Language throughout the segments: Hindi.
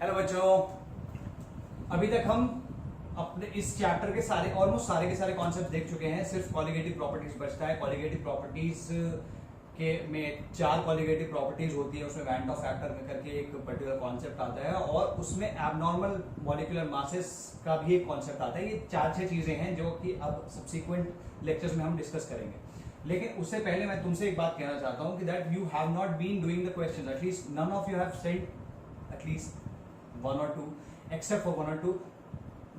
हेलो बच्चों, अभी तक हम अपने इस चैप्टर के ऑलमोस्ट सारे के सारे कॉन्सेप्ट देख चुके हैं। सिर्फ कॉलिगेटिव प्रॉपर्टीज बचता है। कॉलिगेटिव प्रॉपर्टीज के में 4 कॉलिगेटिव प्रॉपर्टीज होती है। उसमें वैन डॉ फैक्टर में करके एक पर्टिकुलर कॉन्सेप्ट आता है और उसमें एबनॉर्मल मॉलिक्यूलर मासेस का भी एक कॉन्सेप्ट आता है। ये 4-6 चीजें हैं जो कि अब सब्सिक्वेंट लेक्चर्स में हम डिस्कस करेंगे। लेकिन उससे पहले मैं तुमसे एक बात कहना चाहता हूं कि that you have not been doing the questions, at least none of you have sent at least 1 or 2, except for 1 or 2,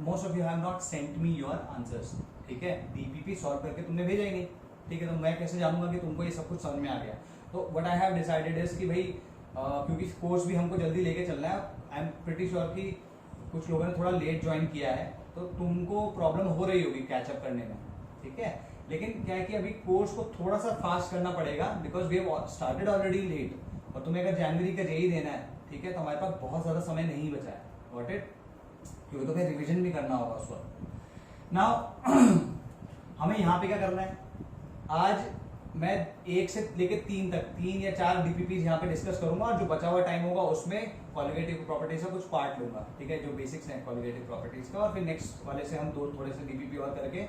most of you have not sent me your answers। ठीक है, डीपीपी सॉल्व करके तुमने भेजा ही नहीं। ठीक है, तो मैं कैसे जानूंगा कि तुमको ये सब कुछ समझ में आ गया। तो what I have decided is कि भाई क्योंकि कोर्स भी हमको जल्दी लेके चलना है, आई एम प्रीटी श्योर कि कुछ लोगों ने थोड़ा लेट ज्वाइन किया है तो तुमको प्रॉब्लम हो रही होगी कैचअप करने में। ठीक है, लेकिन क्या है कि अभी कोर्स को थोड़ा सा फास्ट करना पड़ेगा because we have started already late. और तुम्हें अगर जनवरी का जेई देना है, ठीक है, तो हमारे पास बहुत ज्यादा समय नहीं बचा है। Got it? क्योंकि तो फिर रिवीजन भी करना होगा उस वक्त। नाउ हमें यहाँ पे क्या करना है, आज मैं 1 से लेकर 3 तक 3 या 4 डीपीपी यहाँ पे डिस्कस करूंगा और जो बचा हुआ टाइम होगा उसमें कॉलिगेटिव प्रॉपर्टीज का कुछ पार्ट लूंगा। ठीक है, जो बेसिक्स हैं कॉलिगेटिव प्रॉपर्टीज का, और फिर नेक्स्ट वाले से हम थोड़े से डीपीपी और करके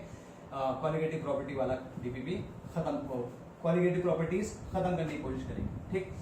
कॉलिगेटिव प्रॉपर्टी वाला डीपीपी खत्म, कॉलिगेटिव प्रॉपर्टीज खत्म करने की कोशिश करेंगे। ठीक,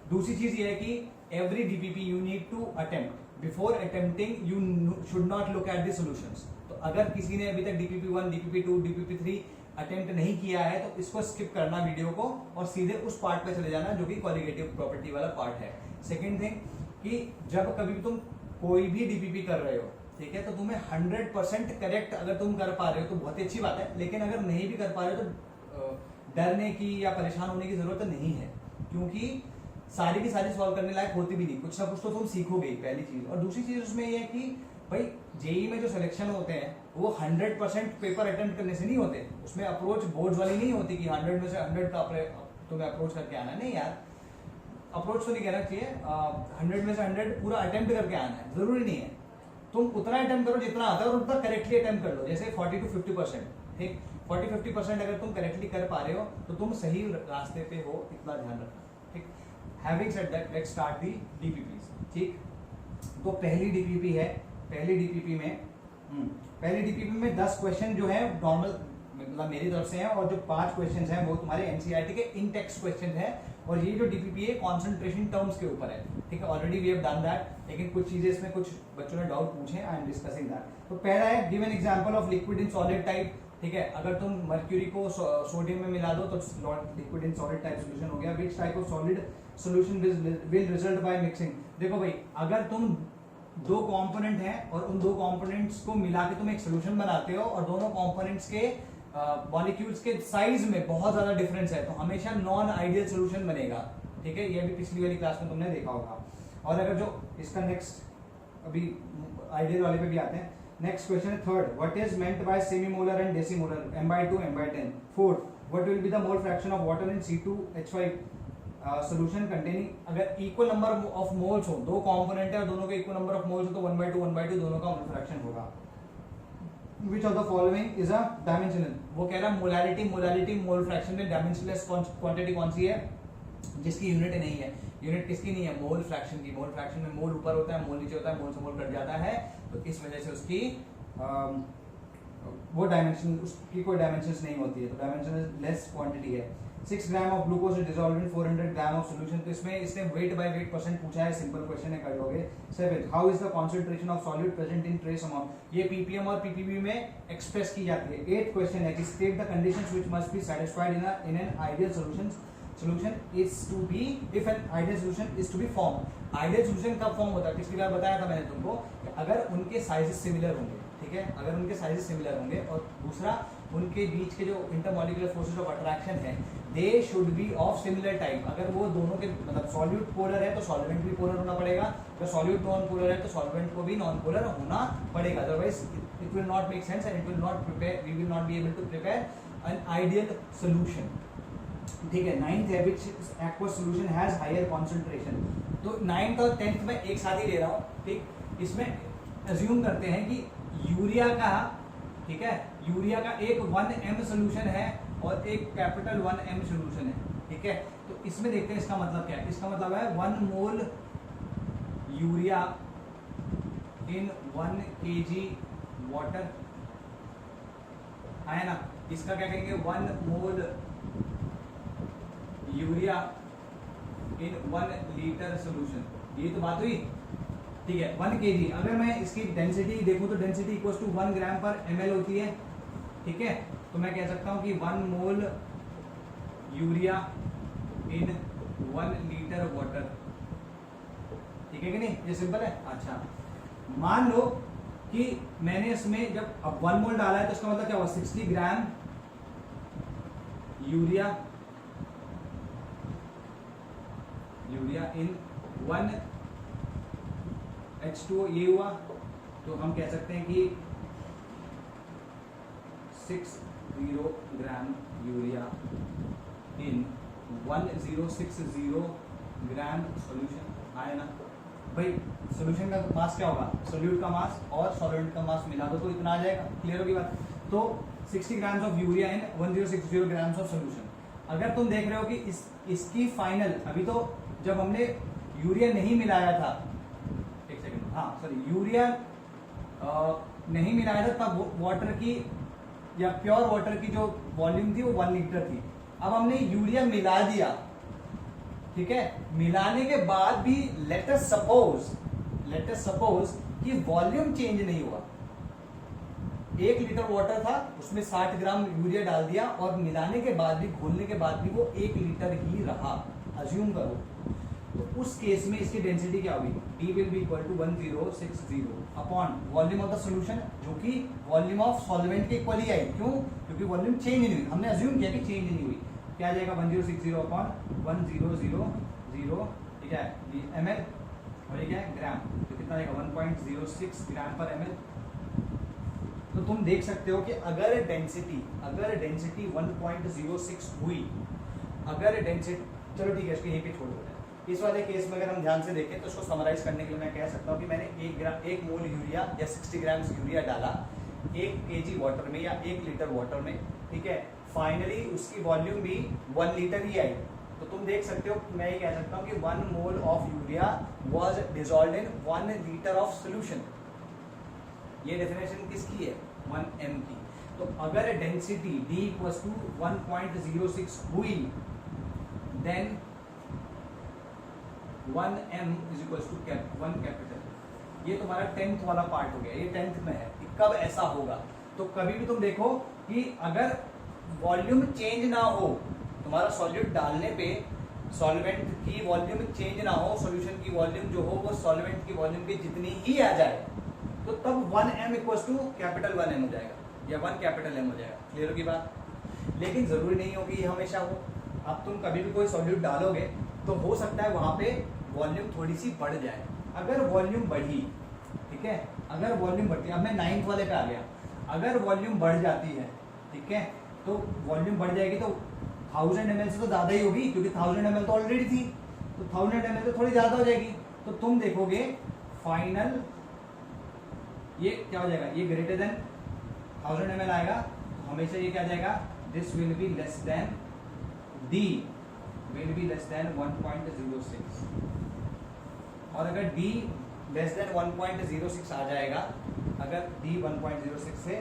दूसरी चीज ये है कि every DPP you need to attempt. Before attempting you should not look at the solutions. तो अगर किसी ने अभी तक डीपीपी 1, डीपीपी 2, डीपीपी 3 अटेम्प्ट नहीं किया है तो इसको स्किप करना वीडियो को और सीधे उस पार्ट पे चले जाना जो कि कॉलिगेटिव प्रॉपर्टी वाला पार्ट है। सेकेंड थिंग कि जब कभी भी तुम कोई भी डीपीपी कर रहे हो, ठीक है, तो तुम्हें 100% करेक्ट अगर तुम कर पा रहे हो तो बहुत ही अच्छी बात है, लेकिन अगर नहीं भी कर पा रहे हो तो डरने की या परेशान होने की जरूरत नहीं है, क्योंकि सारी की सारी सॉल्व करने लायक होती भी नहीं। कुछ ना कुछ तो तुम सीखोगे, पहली चीज। और दूसरी चीज उसमें ये है कि भाई जेई में जो सिलेक्शन होते हैं वो 100% पेपर अटेम्प्ट करने से नहीं होते। उसमें अप्रोच बोर्ड वाली नहीं होती कि 100 में से 100 का तुम्हें अप्रोच करके आना है। नहीं यार, अप्रोच तो नहीं कहना चाहिए, 100 में से 100 पूरा अटेम्प्ट करके आना है, जरूरी नहीं है। तुम उतना अटेम्प्ट करो जितना आता है और उतना करेक्टली अटेम्प्ट कर लो। जैसे 40 to 50%, ठीक, 40-50% अगर तुम करेक्टली कर पा रहे हो तो तुम सही रास्ते पे हो, इतना ध्यान रखना। ठीक, having said that let's start the DPPs. ठीक, तो पहली डीपीपी है, पहली डीपीपी में 10 क्वेश्चन जो है नॉर्मल मतलब मेरी तरफ से हैं, और जो 5 क्वेश्चन हैं वो तुम्हारे एनसीईआरटी के इन टेक्स्ट क्वेश्चन हैं। और ये जो डीपीपी है कॉन्सेंट्रेशन टर्म्स के ऊपर है। ठीक है, already we have done that, लेकिन कुछ चीजें इसमें कुछ बच्चों ने डाउट पूछे, आई एम डिस्कसिंग दैट। तो पहला है give an example of liquid in solid type. ठीक है, अगर तुम मर्क्यूरी को सोडियम में मिला दो तो liquid in solid type solution हो गया। Which type of solid solution will result by mixing. देखो भाई, अगर तुम 2 कंपोनेंट हैं और उन 2 कंपोनेंट्स को मिला के तुम एक सोल्यूशन बनाते हो और दोनों कंपोनेंट्स के मॉलिक्यूल्स के साइज में बहुत ज्यादा डिफरेंस है तो हमेशा नॉन आइडियल सोल्यूशन बनेगा। ठीक है, ये भी पिछली वाली क्लास में तुमने देखा होगा। और अगर जो इसका नेक्स्ट अभी आइडियल वाले पे भी आते हैं। नेक्स्ट क्वेश्चन है third, what is meant by semi molar and decimolar, m/2 m/10। Fourth, what will be the mole fraction of water in C2H5 solution containing. अगर इक्वल नंबर ऑफ मोल्स हो, 2 कंपोनेंट है और दोनों के इक्वल नंबर ऑफ मोल्स हो तो 1/2 दोनों का मोल फ्रैक्शन होगा। Which of the following is a dimensional? वो कह रहा है मोलारिटी मोल फ्रैक्शन में डायमेंशनलेस क्वांटिटी कौन सी है जिसकी यूनिट नहीं है। यूनिट किसकी नहीं है? मोल फ्रैक्शन की। मोल फ्रैक्शन में मोल ऊपर होता है, मोल नीचे होता है, मोल से मोल कट जाता है, तो इस वजह से उसकी वो डायमेंशन, उसकी कोई डायमेंशंस नहीं होती है, तो डायमेंशनलेस क्वांटिटी है। 6 gram of glucose dissolved in 400 gram of solution. तो इसमें इसने वेट बाय वेट परसेंट पूछा है, सिंपल क्वेश्चन है, कर लोगे। 7, how is the concentration of solid present in trace amount. ये पीपीएम और पीपीबी में एक्सप्रेस की जाती है। 8th क्वेश्चन है कि state the conditions which must be satisfied in an ideal solution is to be, if an ideal solution is to be formed। Ideal solution कब फॉर्म होता है? पिछली बार बताया था मैंने तुमको कि अगर उनके साइजेस सिमिलर होंगे। ठीक है, अगर उनके साइजेस सिमिलर होंगे, और दूसरा उनके बीच के जो इंटरमॉलिक्यूलर फोर्सेस ऑफ अट्रैक्शन है they should be of similar type. अगर वो दोनों के मतलब सॉल्यूट पोलर है तो सॉल्वेंट भी पोलर होना पड़ेगा, अगर सॉल्यूट नॉन पोलर है तो सॉल्वेंट को भी नॉन पोलर होना पड़ेगा, otherwise it will not make sense and it will not prepare, we will not be able to prepare an ideal solution. ठीक है, 9th है which aqueous solution has higher concentration। तो 9th और 10th में एक साथ ही ले रहा हूँ। ठीक, इसमें अज्यूम करते हैं कि यूरिया का, ठीक है, यूरिया का एक 1m सोल्यूशन है और एक कैपिटल 1m सोल्यूशन है। ठीक है, तो इसमें देखते हैं इसका मतलब क्या है। इसका मतलब है 1 मोल यूरिया इन 1 kg वाटर, आया ना। इसका क्या कहेंगे 1 मोल यूरिया इन 1 लीटर सोल्यूशन, ये तो बात हुई, ठीक है। 1 kg, अगर मैं इसकी डेंसिटी देखूं तो डेंसिटी इक्वल टू 1 ग्राम पर ml होती है, ठीक है। तो मैं कह सकता हूं कि 1 मोल यूरिया इन 1 लीटर वाटर, ठीक है कि नहीं, ये सिंपल है। अच्छा, मान लो कि मैंने इसमें जब अब 1 मोल डाला है तो इसका मतलब क्या हुआ 60 ग्राम यूरिया इन 1 H2O, ये हुआ। तो हम कह सकते हैं कि 60 gram urea in 1060 gram solution, आया ना भाई। सॉल्यूशन का मास क्या होगा, सोल्यूट का मास और सॉल्वेंट का मास मिला दो तो इतना आ जाएगा, क्लियर होगी बात। तो 60 grams of urea in 1060 grams of solution. अगर तुम देख रहे हो कि इसकी फाइनल, अभी तो जब हमने यूरिया नहीं मिलाया था, एक सेकंड, हाँ सॉरी, यूरिया नहीं मिलाया था तब वाटर की या प्योर वाटर की जो वॉल्यूम थी वो 1 लीटर थी। अब हमने यूरिया मिला दिया, ठीक है। मिलाने के बाद भी लेट अस सपोज कि वॉल्यूम चेंज नहीं हुआ। 1 लीटर वाटर था, उसमें 60 ग्राम यूरिया डाल दिया और मिलाने के बाद भी, घोलने के बाद भी वो 1 लीटर ही रहा, अज्यूम करो। तो उस केस में इसकी डेंसिटी क्या होगी, D will be equal to 1060 upon volume of the solution, जो कि वॉल्यूम ऑफ सॉल्वेंट के इक्वल ही आई। क्यों, क्योंकि वॉल्यूम चेंज नहीं हुई, हमने अज्यूम किया कि चेंज नहीं हुई। क्या आ जाएगा 1060 अपॉन 1000, ठीक है, ये ml और ये क्या है ग्राम, तो कितना आएगा 1.06 ग्राम पर ml। तो तुम देख सकते हो कि अगर डेंसिटी 1.06 हुई, अगर डेंसिटी, चलो ठीक है, इसको यहीं पे छोड़ दो। इस वाले केस में अगर हम ध्यान से देखें तो इसको समराइज करने के लिए मैं कह सकता हूँ कि मैंने 1 मोल यूरिया या 60 ग्राम यूरिया डाला 1 kg वाटर में या 1 लीटर वाटर में, ठीक है। फाइनली उसकी वॉल्यूम भी 1 लीटर ही आई। तो तुम देख सकते हो, मैं ये कह सकता हूँ कि 1 mole of urea was dissolved in 1 litre of solution. ये डेफिनेशन किसकी है, 1m की। तो अगर डेंसिटी D इक्वल्स टू 1.06 हुई, then 1m is equals to 1 capital. ये तुम्हारा 10th वाला पार्ट हो गया, ये 10th में है। कब ऐसा होगा, तो कभी भी तुम देखो कि अगर वॉल्यूम चेंज ना हो, तुम्हारा सॉल्यूट डालने पे सॉल्वेंट की वॉल्यूम चेंज ना हो, सॉल्यूशन की वॉल्यूम जो हो वो सॉल्वेंट की वॉल्यूम की जितनी ही आ जाए, तो तब 1m equals to capital 1m हो जाएगा या 1 कैपिटल m हो जाएगा, क्लियर होगी बात। लेकिन जरूरी नहीं हो कि ये हमेशा हो। अब तुम कभी भी कोई सॉल्यूट डालोगे तो हो सकता है वहां पे वॉल्यूम थोड़ी सी बढ़ जाए। अगर वॉल्यूम बढ़ी, ठीक है, अगर वॉल्यूम बढ़ती है, अब मैं 9th वाले पे आ गया, अगर वॉल्यूम बढ़ जाती है, ठीक है, तो वॉल्यूम बढ़ जाएगी तो 1000 ml से तो ज्यादा ही होगी, क्योंकि 1000 ml तो ऑलरेडी थी, तो 1000 ml तो थोड़ी ज्यादा हो जाएगी। तो तुम देखोगे फाइनल ये क्या हो जाएगा, ये ग्रेटर देन 1000 ml आएगा, तो हमेशा ये क्या आ जाएगा, this will be less than, D will be less than 1.06। और अगर D लेस देन 1.06 आ जाएगा, अगर D 1.06 से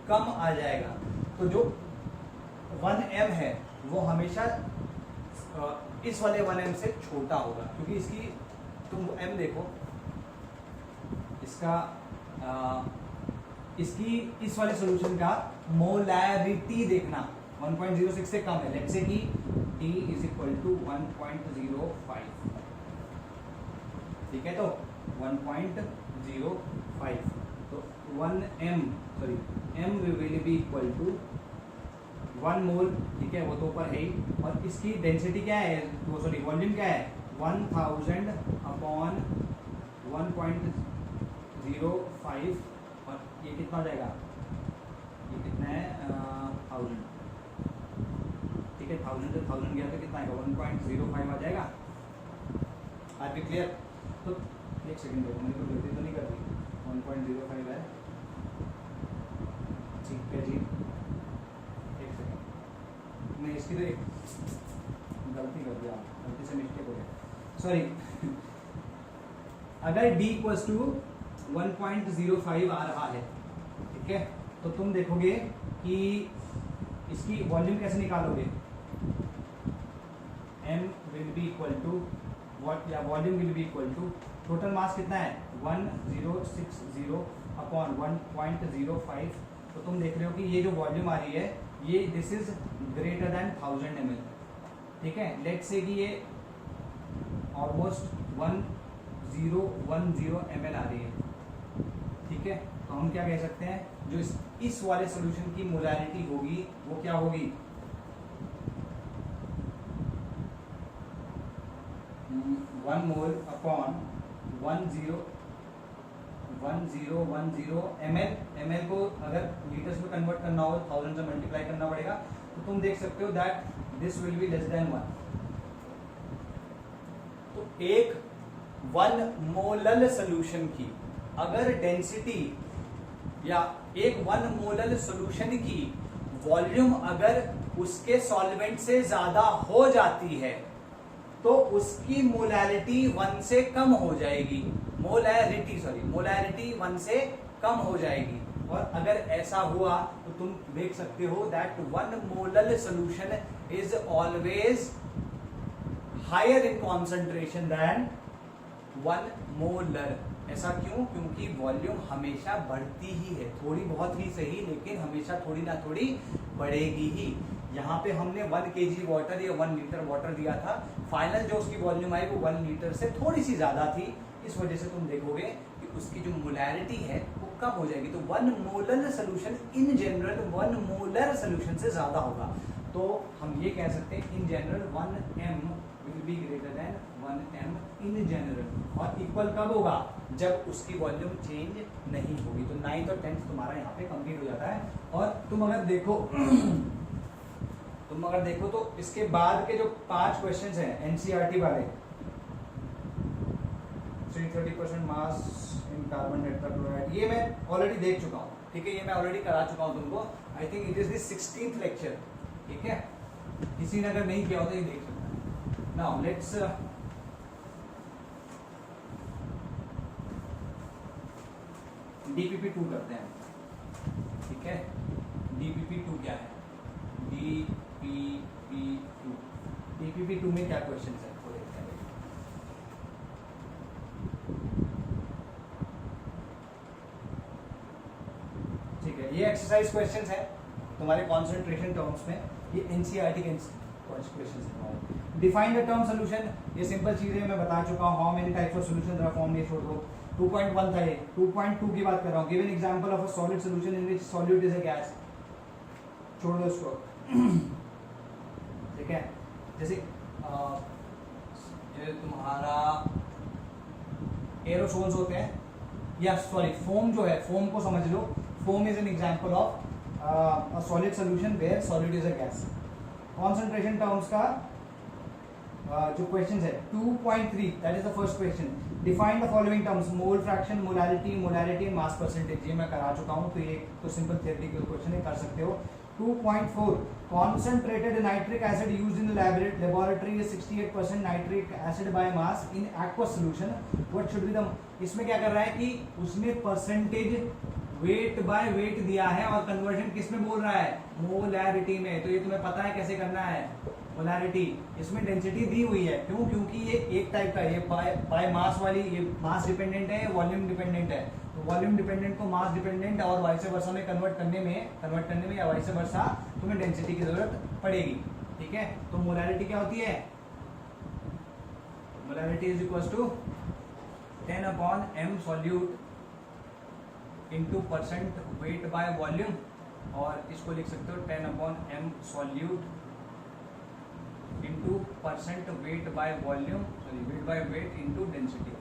कम आ जाएगा, तो जो 1m है वो हमेशा इस वाले 1m से छोटा होगा, क्योंकि इसकी तुम m देखो, इसका इसकी इस वाले सॉल्यूशन का मोलैरिटी देखना 1.06 से कम है। लेट्स से कि D इज इक्वल टू 1.05, ठीक है, तो 1.05, तो 1m sorry m will be equal to 1 mole, ठीक है, वो तो ऊपर है ही। और इसकी डेंसिटी क्या है, वो सॉरी वॉल्यूम क्या है, 1000 अपॉन 1.05, और ये कितना हो जाएगा, ये कितना है 1000, ठीक है, 1000 से 1000 गया तो कितना आएगा 1.05 आ जाएगा। आपके क्लियर। तो एक सेकंड देखो, मेरे को गलती तो नहीं कर रही, 1.05 है, ठीक है जी, एक सेकंड, मैं इसकी तो एक गलती कर दिया, गलती से मिस्टेक हो गया, सॉरी। अगर D इक्वल्स टू 1.05 आ रहा है, ठीक है। तो तुम देखोगे कि इसकी वॉल्यूम कैसे निकालोगे, m will be equal to what, या volume will be equal to total mass कितना है 1060 अपॉन 1.05। तो तुम देख रहे हो कि ये जो वॉल्यूम आ रही है ये this is greater than 1000 ml, ठीक है। लेट्स से कि ये ऑलमोस्ट 1010 ml आ रही है, ठीक है। तो हम क्या कह सकते हैं, जो इस वाले सॉल्यूशन की मोलैरिटी होगी वो क्या होगी, 1 मोल अपॉन 1010 ml को अगर लीटर्स में कन्वर्ट करना हो 1000 से मल्टीप्लाई करना पड़ेगा। तो तुम देख सकते हो that this will be less than 1। तो एक 1 मोलल सोल्यूशन की अगर डेंसिटी या एक 1 मोलल सोल्यूशन की वॉल्यूम अगर उसके सॉल्वेंट से ज्यादा हो जाती है तो उसकी मोलैरिटी 1 से कम हो जाएगी, मोलैरिटी 1 से कम हो जाएगी। और अगर ऐसा हुआ तो तुम देख सकते हो that 1 molal solution is always higher in concentration than 1 molar. ऐसा क्यों? क्योंकि वॉल्यूम हमेशा बढ़ती ही है, थोड़ी बहुत ही सही लेकिन हमेशा थोड़ी ना थोड़ी बढ़ेगी ही। यहाँ पे हमने 1 kg वाटर या 1 लीटर वाटर दिया था, फाइनल जो उसकी वॉल्यूम आई वो 1 लीटर से थोड़ी सी ज्यादा थी। इस वजह से तुम देखोगे कि उसकी जो मोलैरिटी है वो कम हो जाएगी। तो 1 molar solution in general 1 molar solution से ज्यादा होगा। तो हम ये कह सकते हैं in general 1m will be greater than 1m in general. और इक्वल कब होगा? जब उसकी वॉल्यूम चेंज नहीं होगी। तो 9th और 10th तुम्हारा यहाँ पे कंप्लीट हो जाता है। और तुम अगर देखो तो इसके बाद के जो 5 क्वेश्चंस हैं एनसीईआरटी वाले, 30% मास इन कार्बन टेट्राक्लोराइड, ये मैं ऑलरेडी देख चुका हूँ, ठीक है। ये मैं ऑलरेडी करा चुका हूँ तुमको। I think it is the 16th lecture, ठीक है। किसी ने अगर नहीं किया हो तो ये देख सकता है। नाउ लेट्स DPP2 करते हैं, ठीक है। DPP2 क्या है? DPP2 में क्या क्वेश्चन है वो देखते हैं। ठीक है, ये एक्सरसाइज क्वेश्चंस है तुम्हारे कंसंट्रेशन टर्म्स में। ये एनसीईआरटी के क्वेश्चंस है। डिफाइन द टर्म सॉल्यूशन, ये सिंपल चीजें मैं बता चुका हूँ। How many types of solution are formed, ये छोड़ दो। 2.1 था ये, 2.2 की बात कर रहा हूँ। Given example of a solid solution in which solute is a gas, छोड़ दो इसको, ठीक है। जैसे ये तुम्हारा एरोसोल्स होते हैं, या सॉरी फोम जो है, फोम को समझ लो। Foam is an example of a solid solution where solid is a gas. Concentration terms का जो क्वेश्चन है 2.3, that is the first question. Define the following terms, mole fraction, molarity, mass percentage. ये मैं करा चुका हूँ, तो ये तो सिंपल थ्योरेटिकल क्वेश्चन है, कर सकते हो। 2.4 concentrated nitric acid used in the laboratory is 68% nitric acid by mass in aqueous solution. What should be the, इसमें क्या कर रहा है कि उसने परसेंटेज वेट बाय वेट दिया है और कन्वर्जन किस में बोल रहा है? मोलैरिटी में। तो ये तुम्हें पता है कैसे करना है मोलैरिटी। इसमें डेंसिटी दी हुई है, क्यों? क्योंकि ये एक टाइप का, ये बाय मास वाली, ये मास डिपेंडेंट है, वॉल्यूम डिपेंडेंट है। तो वॉल्यूम डिपेंडेंट को मास डिपेंडेंट और वाइस वर्सा में कन्वर्ट करने में या वाइस वर्सा तुम्हें डेंसिटी की जरूरत पड़ेगी, ठीक है। तो मोलैरिटी क्या होती है? Molarity is equal to 10/m solute into percent weight by volume, और इसको लिख सकते हो 10/m solute into percent weight by volume, sorry weight by weight into density,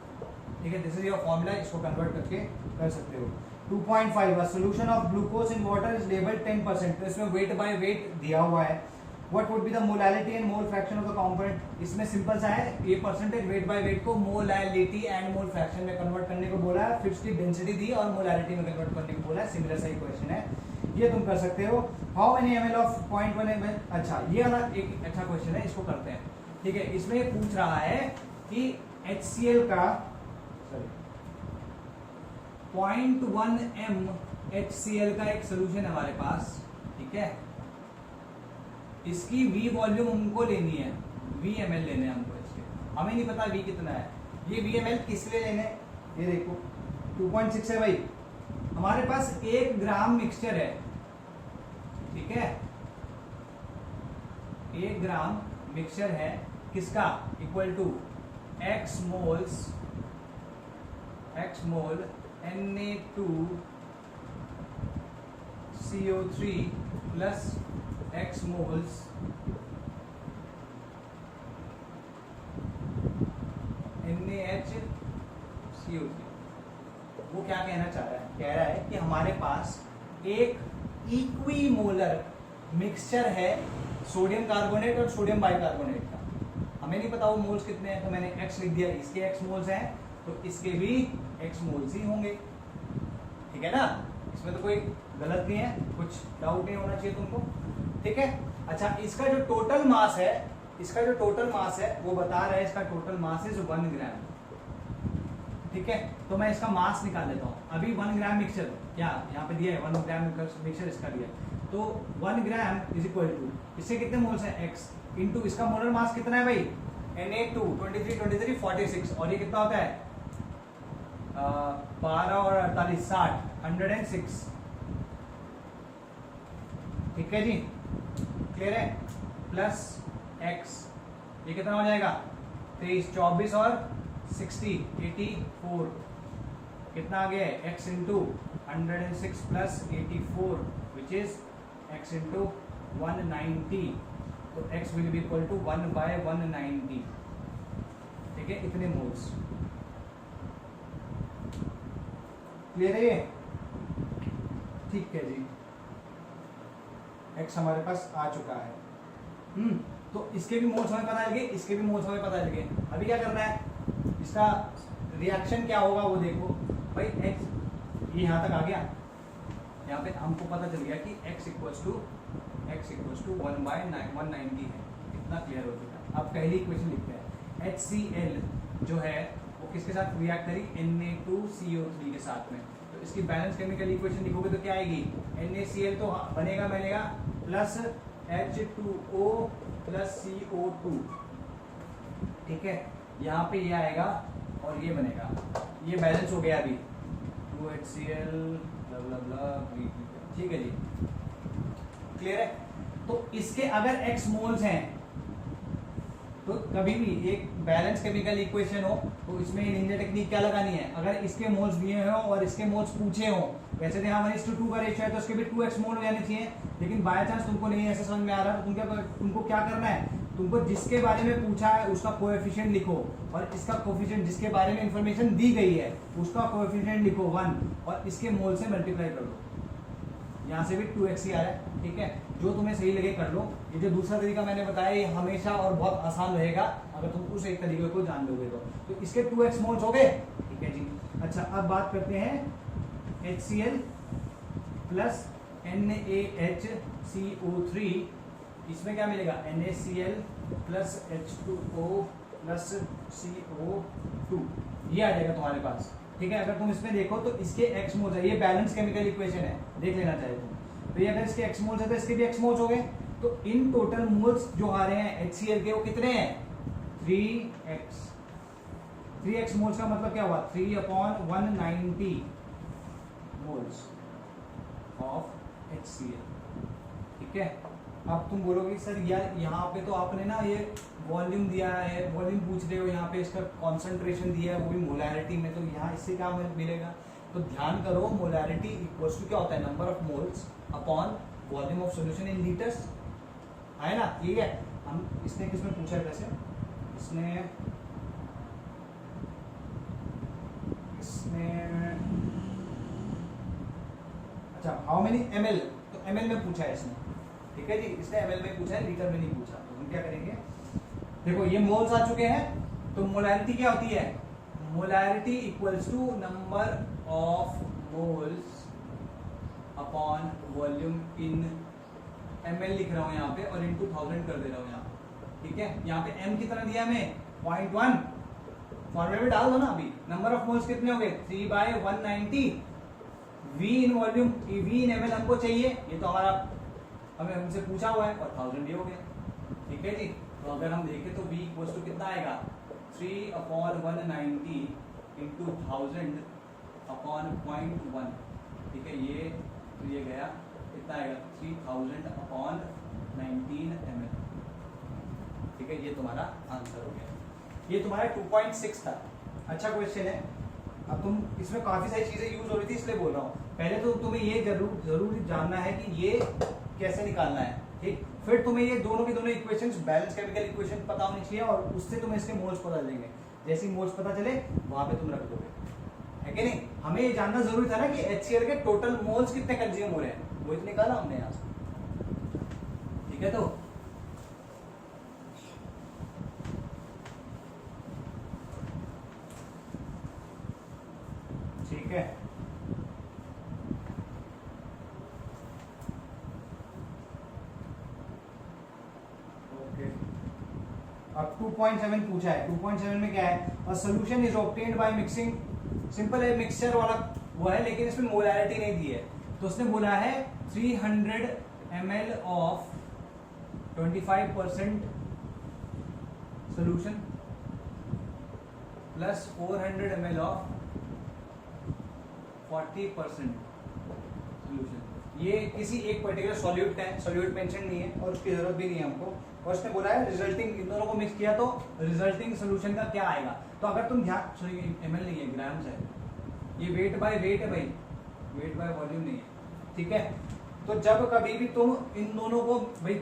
ठीक है। दिस इज योर फॉर्मूला, इसको कन्वर्ट करके कर सकते हो। 2.5 solution of glucose in water is labelled 10%, तो इसमें वेट बाय वेट दिया हुआ है। What would be the molarity and mole fraction of the component? इसमें सिंपल सा है, ये परसेंटेज वेट बाय वेट को मोलैलिटी एंड मोल फ्रैक्शन में कन्वर्ट करने को बोला है, फिर उसकी डेंसिटी दी और मोलैरिटी में कन्वर्ट करने को बोला है। सिमिलर सा ही क्वेश्चन है, ये तुम कर सकते हो। How many ml of 0.1 ml, अच्छा ये वाला एक अच्छा क्वेश्चन है, इसको करते हैं, ठीक है। इसमें ये पूछ रहा है कि HCl का, सॉरी 0.1 m HCl का एक सोल्यूशन है हमारे पास, ठीक है। इसकी V वॉल्यूम हमको लेनी है, V ml लेने हैं हमको इसके, हमें नहीं पता V कितना है। ये V ml किस लिए लेने, ये देखो 2.6 है भाई, हमारे पास 1 ग्राम मिक्सचर है, ठीक है। 1 ग्राम मिक्सचर है किसका, equal to x mole Na2CO3 plus x moles NaHCO3। वो क्या कहना चाह रहा है, कह रहा है कि हमारे पास एक इक्विमोलर मिक्सचर है सोडियम कार्बोनेट और सोडियम बाइकार्बोनेट का। हमें नहीं पता वो मोल्स कितने हैं, तो मैंने x लिख दिया, इसके x मोल्स हैं तो इसके भी x मोल्स ही होंगे, ठीक है ना। इसमें तो कोई गलत नहीं है, कुछ डाउट नहीं होना चाहिए तुमको, ठीक है। अच्छा, इसका जो टोटल मास है, वो बता रहा है इसका टोटल मास इज 1 ग्राम, ठीक है। तो मैं इसका मास निकाल लेता हूँ। अभी 1 ग्राम मिक्सचर क्या यहाँ पे दिया है, 1 ग्राम मिक्सचर इसका दिया है, तो 1 ग्राम इज इक्वल टू, इससे कितने मोल्स हैं x इंटू इसका मोलर मास कितना है भाई, Na2 23 46, और ये कितना होता है 12 और 48 60 106, ठीक है जी, क्लियर है। प्लस x, ये कितना हो जाएगा 23 24 और 60 84, कितना आ गया है x into 106 plus 84 which is x into 190, तो x will be equal to 1/190, ठीक है, इतने मोल्स, क्लियर है ये, ठीक है जी। x हमारे पास आ चुका है, तो इसके भी मोल्स हमें पता लगे, इसके भी मोल्स हमें पता लगे। अभी क्या करना है, इसका रिएक्शन क्या होगा वो देखो भाई। x ये यहाँ तक आ गया, यहाँ पे हमको पता चल गया कि x इक्वल्स टू 1/190 है, इतना क्लियर हो चुका है। अब पहली इक्वेशन लिखते हैं, HCl जो है वो किसके साथ रिएक्ट करी, Na2CO3 के साथ में, तो इसकी बैलेंस केमिकल इक्वेशन लिखोगे तो क्या आएगी, NaCl तो बनेगा प्लस H2O प्लस CO2, ठीक है। यहाँ पे ये आएगा और ये बनेगा, ये बैलेंस हो गया अभी 2HCl ब्ला ब्ला, ठीक है जी, क्लियर है। तो इसके अगर x मोल्स हैं तो कभी भी एक बैलेंस केमिकल इक्वेशन हो तो इसमें निंजा टेक्निक क्या लगानी है, अगर इसके मोल्स दिए हो और इसके मोल्स पूछे हो, वैसे तो यहाँ 1:2 का रेशियो है तो इसके भी 2x मोल हो जाने चाहिए, लेकिन बाय चांस तुमको नहीं ऐसा समझ में आ रहा तो तुमको क्या करना है, तुमको जिसके बारे में पूछा है उसका कोएफिशिएंट लिखो, और इसका कोएफिशिएंट जिसके बारे में इंफॉर्मेशन दी गई है उसका कोएफिशिएंट लिखो 1, और इसके मोल से मल्टीप्लाई कर दो, यहाँ से भी 2x ही आ रहा है, ठीक है। जो तुम्हें सही लगे कर लो, ये जो दूसरा तरीका मैंने बताया ये हमेशा और बहुत आसान रहेगा अगर तुम उस एक तरीके को जान लोगे तो इसके 2x मोल्स हो गए, ठीक है जी। अच्छा, अब बात करते हैं HCl प्लस NaHCO3, इसमें क्या मिलेगा, NaCl plus H2O plus CO2, ये आ जाएगा तुम्हारे पास, ठीक है। अगर तुम इसमें देखो तो इसके x मोल्स है, ये बैलेंस केमिकल इक्वेशन है, देख लेना चाहिए तुम, तो ये अगर इसके x मोल्स है तो इसके भी x मोल्स हो गए, तो इन टोटल मोल्स जो आ रहे हैं HCl के वो कितने हैं 3x मोल्स का मतलब क्या हुआ 3/190 मोल्स ऑफ HCl, ठीक है। अब तुम बोलोगे सर यार यहाँ पे तो आपने ना ये वॉल्यूम दिया है, वॉल्यूम पूछ रहे हो, यहाँ पे इसका कॉन्सेंट्रेशन दिया है वो भी मोलैरिटी में, तो यहाँ इससे क्या मिलेगा, तो ध्यान करो मोलैरिटी इक्वल्स टू क्या होता है, number of moles upon volume of solution in litres, है ना, ठीक है। हम इसने किसमें पूछा है वैसे, इसने अच्छा हाउ मेनी ml, तो ml में पूछा है इसने, ठीक है जी, इसने ml में पूछा है, लीटर में नहीं पूछा, तो हम क्या करेंगे, देखो ये मोल्स आ चुके हैं, तो मोलैरिटी क्या होती है, molarity equals to number of moles upon volume in ml लिख रहा हूं यहाँ पे, और इनटू 1000 कर दे रहा हूं यहाँ, ठीक है। यहाँ पे m कितना दिया हमें 0.1, फॉर्मूले में डाल दो ना अभी। नंबर ऑफ मोल्स कितने हो गए 3/190, V in volume, V in ml हमको चाहिए, ये तो हमारा हमें हमसे पूछा हुआ है, और 1000 ये हो गया। ठीक है जी। तो अगर हम देखें तो V इक्वल्स टू कितना आएगा 3/190 इंटू 1000 अपॉन 0.1। ठीक है, ये गया कितना आएगा 3000 अपॉन 19 ml। ठीक है, ये तुम्हारा आंसर हो गया। ये तुम्हारा 2.6 था। अच्छा क्वेश्चन है। अब तुम इसमें काफी सारी चीजें यूज हो रही थी इसलिए बोल रहा हूँ। पहले तो तुम्हें ये जरूर जानना है कि ये कैसे निकालना है। ठीक, फिर तुम्हें ये दोनों के दोनों इक्वेशंस, बैलेंस केमिकल इक्वेशन पता होनी चाहिए, और उससे तुम्हें इसके मोल्स पता चलेंगे। जैसे ही मोल्स पता चले वहां पे तुम रख दोगे, है कि नहीं। हमें ये जानना जरूरी था ना कि HCl के टोटल मोल्स कितने कंज्यूम हो रहे हैं, वो निकाला हमने यहाँ से। ठीक है, तो ठीक है। ओके, अब 2.7 पूछा है। 2.7 में क्या है, a solution is obtained by mixing. Simple है, मिक्सचर वाला वो है, लेकिन इसमें मोलैरिटी नहीं दी है। तो उसने बोला है 300 ml of 25% solution plus 400 ml of 40% solution. ये किसी एक पर्टिकुलर सॉल्यूट का है, सॉल्यूट मेंशन नहीं है और उसकी जरूरत भी नहीं है हमको। और उसने बोला है रिजल्टिंग, इन दोनों को मिक्स किया तो रिजल्टिंग सोल्यूशन का क्या आएगा। तो अगर तुम ध्यान, सॉरी ml नहीं है, ग्राम्स है, ये वेट बाय वेट है भाई, वेट बाय वॉल्यूम नहीं है। ठीक है, तो जब कभी भी तुम इन दोनों को, भाई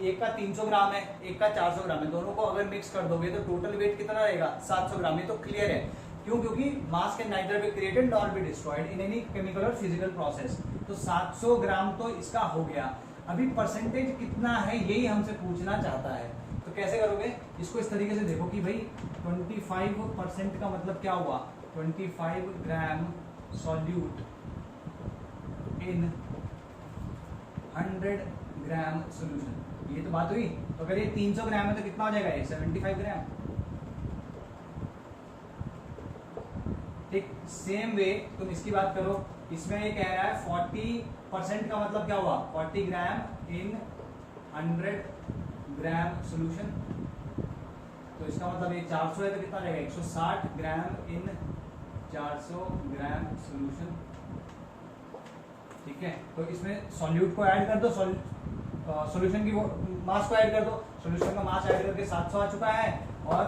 एक का 300 ग्राम है, एक का 400 ग्राम है, दोनों को अगर मिक्स कर दोगे तो टोटल वेट कितना रहेगा 700 ग्राम। ये तो क्लियर है, क्यों, क्योंकि मास can neither be created nor be destroyed in any chemical और फिजिकल प्रोसेस। तो 700 ग्राम तो इसका हो गया। अभी परसेंटेज कितना है यही हमसे पूछना चाहता है। तो कैसे करोगे इसको, इस तरीके से देखो कि भाई 25% का मतलब क्या हुआ, 25 ग्राम सॉल्यूट इन 100 ग्राम सोल्यूशन। ये तो बात हुई। तो अगर ये 300 ग्राम है तो कितना हो जाएगा, ये 75 ग्राम। ठीक, सेम वे तुम इसकी बात करो, इसमें ये कह रहा है 40% का मतलब क्या हुआ, 40 ग्राम इन 100 ग्राम सोल्यूशन। तो इसका मतलब ये 400 है तो कितना रहेगा 160 ग्राम इन 400 ग्राम सोल्यूशन। ठीक है, तो इसमें सॉल्यूट को ऐड कर दो, सॉल्यूशन की मास को ऐड कर दो। सॉल्यूशन का मास ऐड करके 700 आ चुका है, और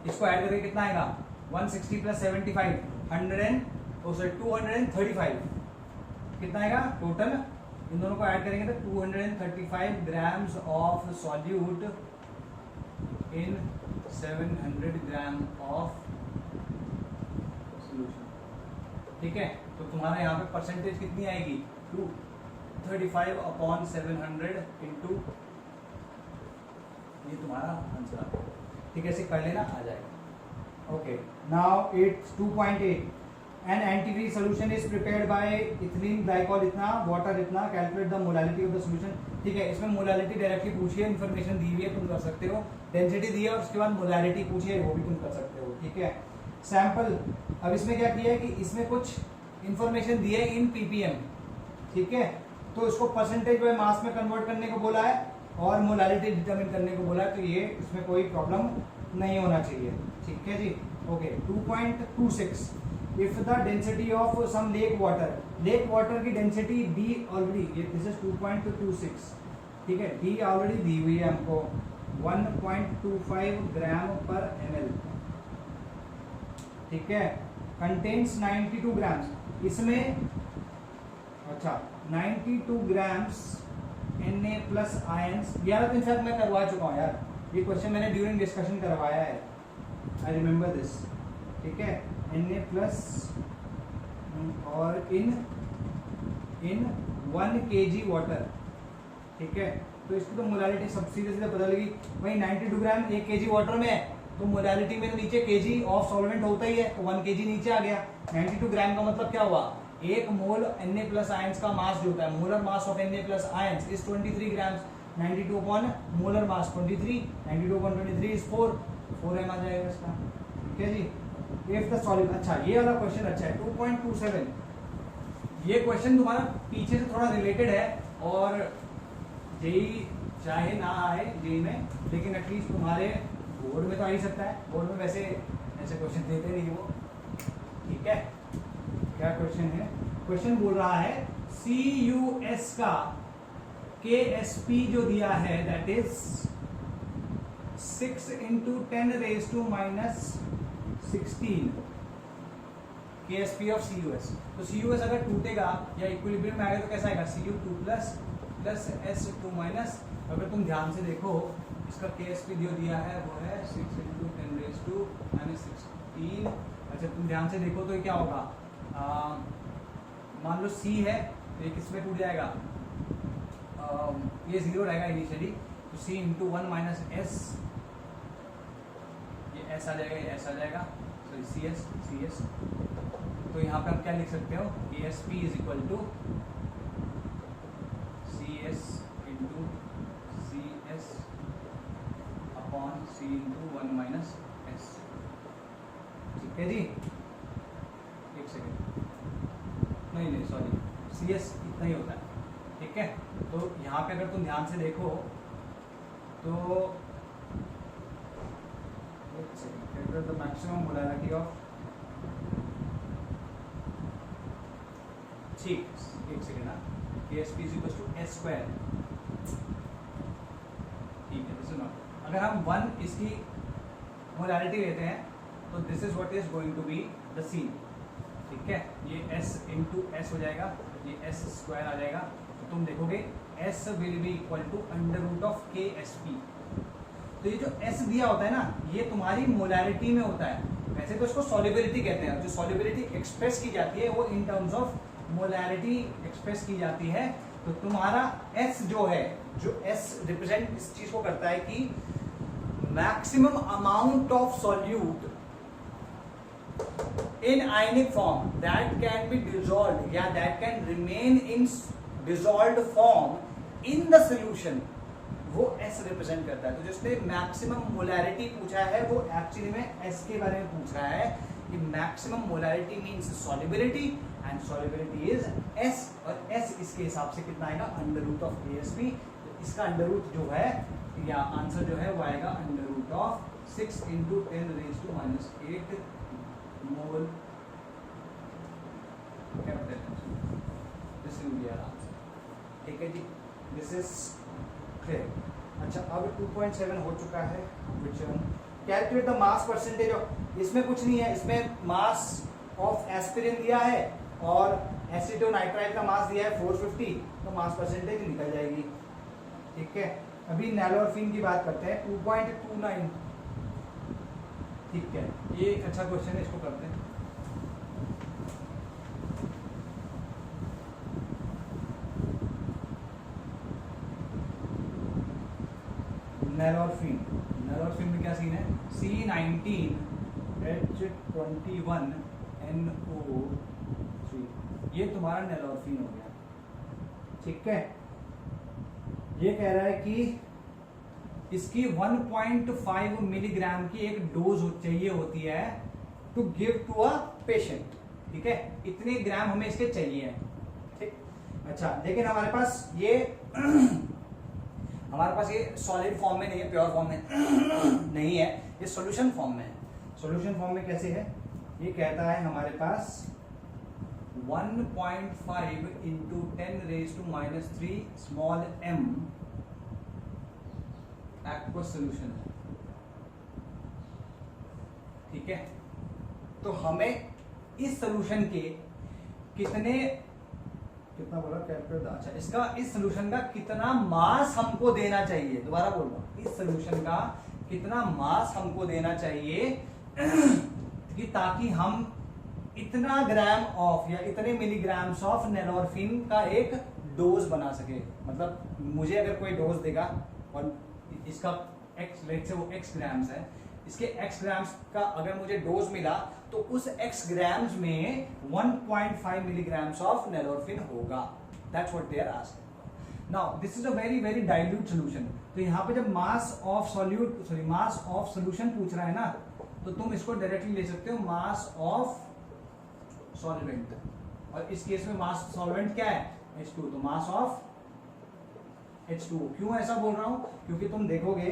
इसको ऐड करके कितना आएगा 160 प्लस 75 235 कितना आएगा टोटल। इन दोनों को ऐड करेंगे तो 235 grams of solute in 700 gram of solution. ठीक है, तो तुम्हारा यहाँ पे परसेंटेज कितनी आएगी 235 अपॉन 700 इंटू, ये तुम्हारा आंसर आ गया। ठीक है, ऐसे कर लेना, आ जाएगा। Okay, now it's 2.8. An antifreeze solution is prepared by ethylene glycol इतना, water इतना, calculate the molality of the solution। ठीक है, इसमें मोलालिटी डायरेक्टली पूछी है, इन्फॉर्मेशन दी हुई है, तुम कर सकते हो। डेंसिटी दी है और उसके बाद मोलालिटी पूछी है, वो भी तुम कर सकते हो। ठीक है, सैंपल, अब इसमें क्या किया है कि इसमें कुछ इन्फॉर्मेशन दी है इन ppm। ठीक है, तो इसको परसेंटेज बाय मास में कन्वर्ट करने को बोला है और मोलालिटी डिटरमिन करने को बोला है। तो ये इसमें कोई प्रॉब्लम नहीं होना चाहिए। ठीक है जी। Okay, 2.26 if the density of some lake water की डेंसिटी डी ऑलरेडी, ये दिस इज 2.26। ठीक है, डी ऑलरेडी दी हुई है हमको 1.25 ग्राम पर ml। ठीक है, कंटेन्स 92 ग्राम्स, इसमें अच्छा 92 ग्राम्स Na प्लस आयंस। यार तो इनफैक्ट मैं करवा चुका हूँ यार, ये क्वेश्चन मैंने ड्यूरिंग डिस्कशन करवाया है, आई रिमेम्बर दिस। ठीक है, Na प्लस और इन 1 kg वाटर। ठीक है, तो इसकी तो मोलालिटी सब सीधे सीधे बदल गई भाई। 92 ग्राम 1 kg वाटर में है, तो मोलालिटी में तो नीचे kg ऑफ सॉल्वेंट होता ही है, तो 1 kg नीचे आ गया। 92 ग्राम का मतलब क्या हुआ, 1 मोल Na प्लस आयंस का मास जो होता है, molar mass of Na plus ions is 23 grams. 92 upon molar mass 23, 92 upon 23 is 4, 4m आ जाएगा इसका। ठीक है जी। इफ द सॉलिड, अच्छा ये वाला क्वेश्चन अच्छा है 2.27। ये क्वेश्चन तुम्हारा पीछे से थोड़ा रिलेटेड है और जेई चाहे ना आए जेई में, लेकिन एटलीस्ट तुम्हारे बोर्ड में तो आ ही सकता है। बोर्ड में वैसे ऐसे क्वेश्चन देते नहीं वो। ठीक है, क्या क्वेश्चन है? क्वेश्चन बोल रहा है CUS का KSP जो दिया है that is 6 × 10⁻⁻16 KSP of CUS। तो CUS अगर टूटेगा या इक्विलिब्रियम में आएगा तो कैसा आएगा? Cu2 plus S2 minus. अगर तुम ध्यान से देखो इसका KSP जो दिया है वो है 6 × 10⁻⁻16। अच्छा तुम ध्यान से देखो तो ये क्या होगा? मान लो C है तो ये किस में टूट जाएगा? ये 0 रहेगा इनिशियली, तो C × 1 - S, ये S आ जाएगा, ये S आ जाएगा, सॉरी CS। तो यहाँ पे आप क्या लिख सकते हो? KSP = CS × CS upon C × 1 - S। ठीक है जी। एक सेकेंड, नहीं सॉरी, CS इतना ही होता है। ठीक है, तो यहाँ पे अगर तुम ध्यान से देखो तो द मैक्सिमम मोलैरिटी ऑफ, ठीक एक सेकेंड ना, KSP = S²। ठीक है, दिस इज नॉट, अगर हम 1 इसकी मोलैरिटी लेते हैं तो this is what is going to be the C। ठीक है, ये S × S हो जाएगा, ये S² आ जाएगा। तो तुम देखोगे S will be equal to √of KSP। तो ये जो S दिया होता है ना, ये तुम्हारी मोलैरिटी में होता है। वैसे तो इसको सॉल्युबिलिटी कहते हैं, जो सॉल्युबिलिटी एक्सप्रेस की जाती है वो in terms of molarity express की जाती है। तो तुम्हारा S जो है, जो S रिप्रेजेंट इस चीज को करता है कि maximum amount of solute in ionic form that can be dissolved या that can remain in dissolved form in the solution, वो S रिप्रेजेंट करता है। तो जिसने मैक्सिमम मोलैरिटी पूछा है वो एक्चुअली में S के बारे में पूछ रहा है कि maximum molarity means solubility and solubility is S, और S इसके हिसाब से कितना आएगा? √of KSP। तो इसका अंडर जो है या आंसर जो है वो आएगा √of 6 × 10⁻⁻8 mole capital. This will be our answer. ठीक है जी, दिस इज क्लियर। अच्छा अब 2.7 हो चुका है। Calculate the mass percentage of, इसमें कुछ नहीं है, इसमें मास ऑफ एस्पिरिन दिया है और एसिटोनाइट्राइल का मास दिया है 450, तो मास परसेंटेज निकल जाएगी। ठीक है, अभी नैलोरफिन की बात करते हैं 2.29। ठीक है, ये एक अच्छा क्वेश्चन है, इसको करते हैं। नैलोरफिन में क्या सीन है? C19H21NO3, ये तुम्हारा नैलोरफिन हो गया। ठीक है, ये कह रहा है कि इसकी 1.5 मिलीग्राम की एक डोज चाहिए होती है to give to a patient. ठीक है, इतने ग्राम हमें इसके चाहिए हैं। ठीक, अच्छा लेकिन हमारे पास ये सॉलिड फॉर्म में नहीं है, प्योर फॉर्म में नहीं है, ये सॉल्यूशन फॉर्म में है। सॉल्यूशन फॉर्म में कैसे है? ये कहता है हमारे पास 1.5 × 10⁻³ स्मॉल m एक्वस सॉल्यूशन है। ठीक है, तो हमें इस सॉल्यूशन के कितना बोला कैलकुलेट, अच्छा इसका इस सॉल्यूशन का कितना मास हमको देना चाहिए, दोबारा बोल रहा हूं, इस सॉल्यूशन का कितना मास हमको देना चाहिए कि ताकि हम इतना ग्राम ऑफ या इतने मिलीग्राम्स ऑफ नैलोरफिन का एक डोज बना सके। मतलब मुझे अगर कोई डोज देगा और इसका x लेट से वो x ग्राम्स है, इसके x ग्राम्स का अगर मुझे डोज मिला तो उस x ग्राम्स में 1.5 मिलीग्राम्स ऑफ नैलोरफिन होगा। That's what they are asking. Now this is a very very dilute solution. तो यहाँ पे जब मास ऑफ सोल्यूशन पूछ रहा है ना, तो तुम इसको डायरेक्टली ले सकते हो मास ऑफ सॉल्वेंट, और इस केस में मास सॉल्वेंट क्या है, H2, तो मास ऑफ H2O। क्यों ऐसा बोल रहा हूं, क्योंकि तुम देखोगे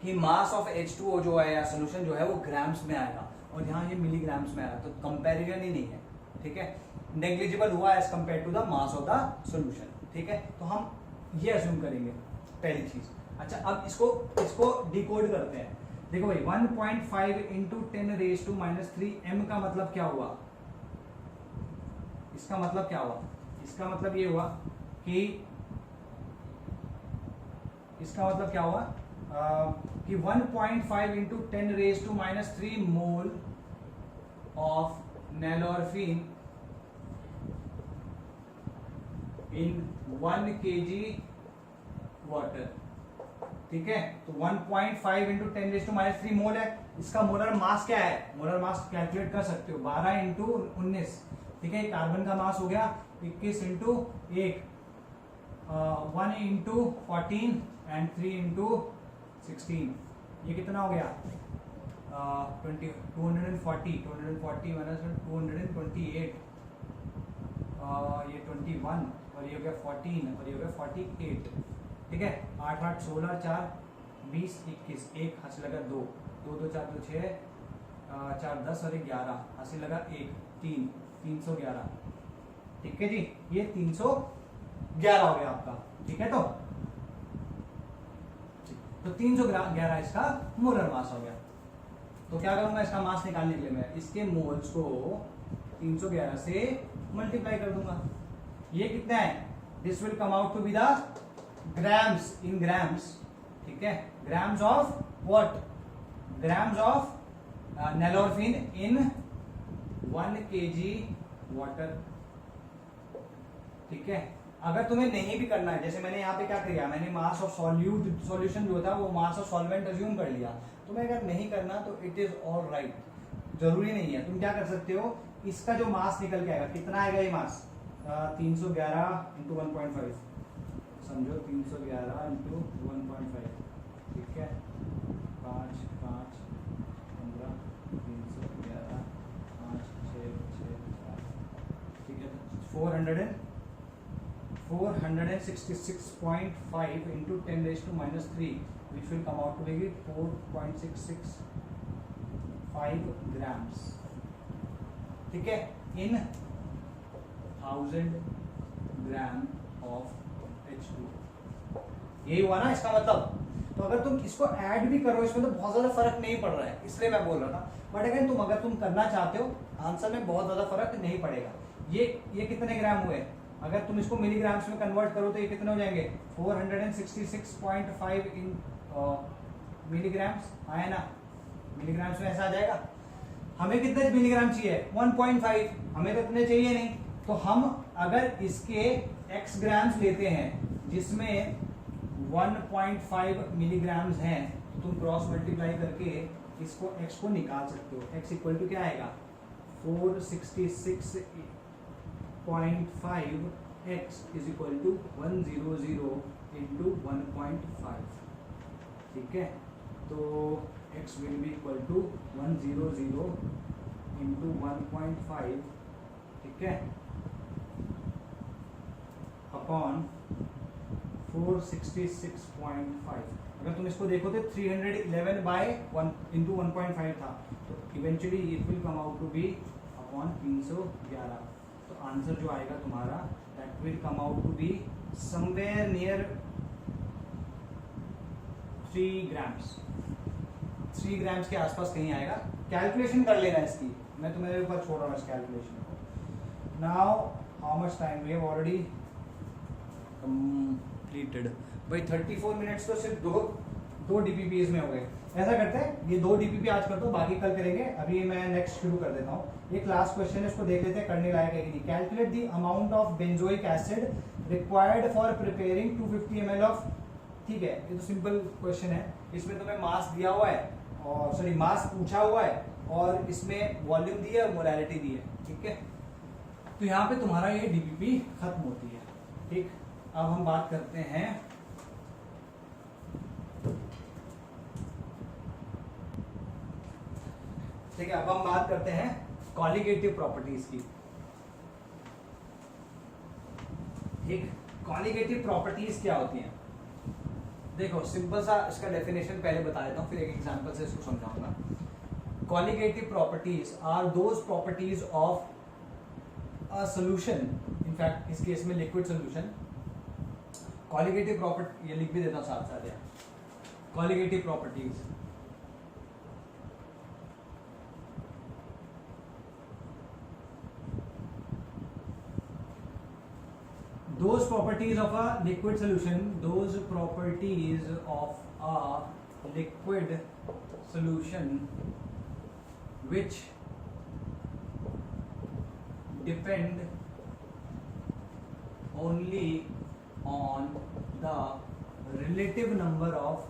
कि मास ऑफ H2O जो है या सोल्यूशन जो है वो ग्राम्स में आएगा, और यहाँ ये मिलीग्राम्स में आएगा, तो कंपैरिजन ही नहीं है, ठीक है, नेग्लिजिबल हुआ as compare to the mass of the solution, ठीक है। तो हम ये अज्यूम करेंगे पहली चीज। अच्छा, अब इसको डिकोड करते हैं। देखो भाई 1.5 इंटू 10⁻³ m का मतलब क्या हुआ, इसका मतलब क्या हुआ, इसका मतलब ये हुआ कि इसका मतलब क्या हुआ कि 1.5 into 10⁻³ mole of nalorphine in 1 kg water, ठीक है। तो 1.5 इंटू 10⁻³ मोल है, इसका मोलर मास क्या है, मोलर मास कैलकुलेट कर सकते हो 12 इंटू 19, ठीक है। कार्बन का मास हो गया 21 इंटू 1, 1 इंटू 14 एंड 3 इंटू 16, ये कितना हो गया 240 228, ये 21, और ये हो गया 14, और ये हो गया 48, ठीक है। 8 8 16 4 20 21, 1 हासिल लगा 2 2 2 4 2 6 4 10 और 11 हासिल लगा 1 3 311, ठीक है जी, ये 311 हो गया आपका, ठीक है। तो 311 इसका मोलर मास हो गया। तो क्या करूंगा, इसका मास निकालने के लिए मैं इसके मोल्स को 311 से मल्टीप्लाई कर दूंगा। ये कितना है, this will come out to be the grams, in grams, ठीक है। Grams of what, grams of nalorphine in 1 kg water, ठीक है। अगर तुम्हें नहीं भी करना है, जैसे मैंने यहाँ पे क्या किया, मैंने मास ऑफ सॉल्यूशन जो था वो मास ऑफ सॉल्वेंट अज्यूम कर लिया। तुम्हें अगर नहीं करना तो इट इज ऑल राइट, जरूरी नहीं है। तुम क्या कर सकते हो, इसका जो मास निकल के आएगा, कितना आएगा ये मास 311 इंटू 1.5, समझो 311 इंटू 1.5, ठीक है, 5 5 15 311 5 6 6 4, ठीक है। 466.5 into 10⁻³ which will come out to be 4.665 grams, ठीक है, in 1000 ग्राम ऑफ H2। यही हुआ ना इसका मतलब। तो अगर तुम इसको ऐड भी करो, इसमें तो बहुत ज्यादा फर्क नहीं पड़ रहा है, इसलिए मैं बोल रहा था। बट अगर तुम करना चाहते हो, आंसर में बहुत ज्यादा फर्क नहीं पड़ेगा। ये कितने ग्राम हुए, अगर तुम इसको मिलीग्राम्स में कन्वर्ट करो तो ये कितने हो जाएंगे 466.5 इन मिलीग्राम्स, आया ना, मिलीग्राम्स में ऐसा आ जाएगा। हमें कितने मिलीग्राम चाहिए 1.5, हमें तो इतने चाहिए नहीं। तो हम अगर इसके x ग्राम्स लेते हैं जिसमें 1.5 मिलीग्राम्स हैं, तो तुम क्रॉस मल्टीप्लाई करके इसको x को निकाल सकते हो। x इक्वल टू क्या आएगा 466.5 x is equal to 100 into 1.5, ठीक है। तो x will be equal to 100 into 1.5, ठीक है, अपॉन 466.5। अगर तुम इसको देखो तो 311 बाय 1 इंटू 1.5 था, तो eventually it will come out to be upon 311। तो आंसर जो आएगा तुम्हारा that will come out to be somewhere near 3 grams, 3 grams के आसपास कहीं आएगा। कैलकुलेशन कर लेना इसकी, मैं तुम्हारे ऊपर छोड़ रहा हूँ इस कैलकुलेशन को। Now how much time we have already completed भाई 34 मिनट्स तो सिर्फ दो डीपीपीज में हो गए। ऐसा करते हैं, ये 2 डीपीपी आज कर दो, बाकी कल करेंगे। अभी मैं नेक्स्ट शुरू कर देता हूँ। एक लास्ट क्वेश्चन है, इसको देख लेते हैं करने लायक है कि नहीं। Calculate the amount of benzoic acid required for preparing 250 ml of, ठीक है, ये तो सिंपल क्वेश्चन है। इसमें तुम्हें मास दिया हुआ है, और सॉरी मास पूछा हुआ है, और इसमें वॉल्यूम दी है और मोलैरिटी दी है, ठीक है। तो यहाँ पे तुम्हारा ये डीपीपी खत्म होती है। ठीक, अब हम बात करते हैं ठीक है, अब हम बात करते हैं कॉलिगेटिव प्रॉपर्टीज की। ठीक, कॉलिगेटिव प्रॉपर्टीज क्या होती हैं? देखो सिंपल सा इसका डेफिनेशन पहले बता देता हूँ, फिर एक एग्जांपल से इसको समझाऊंगा। Colligative properties are those properties of a solution, in fact इस केस में लिक्विड सॉल्यूशन। कॉलिगेटिव प्रॉपर्टी, ये लिख भी देता हूँ साथ साथ यार, colligative properties those properties of a liquid solution, those properties of a liquid solution which depend only on the relative number of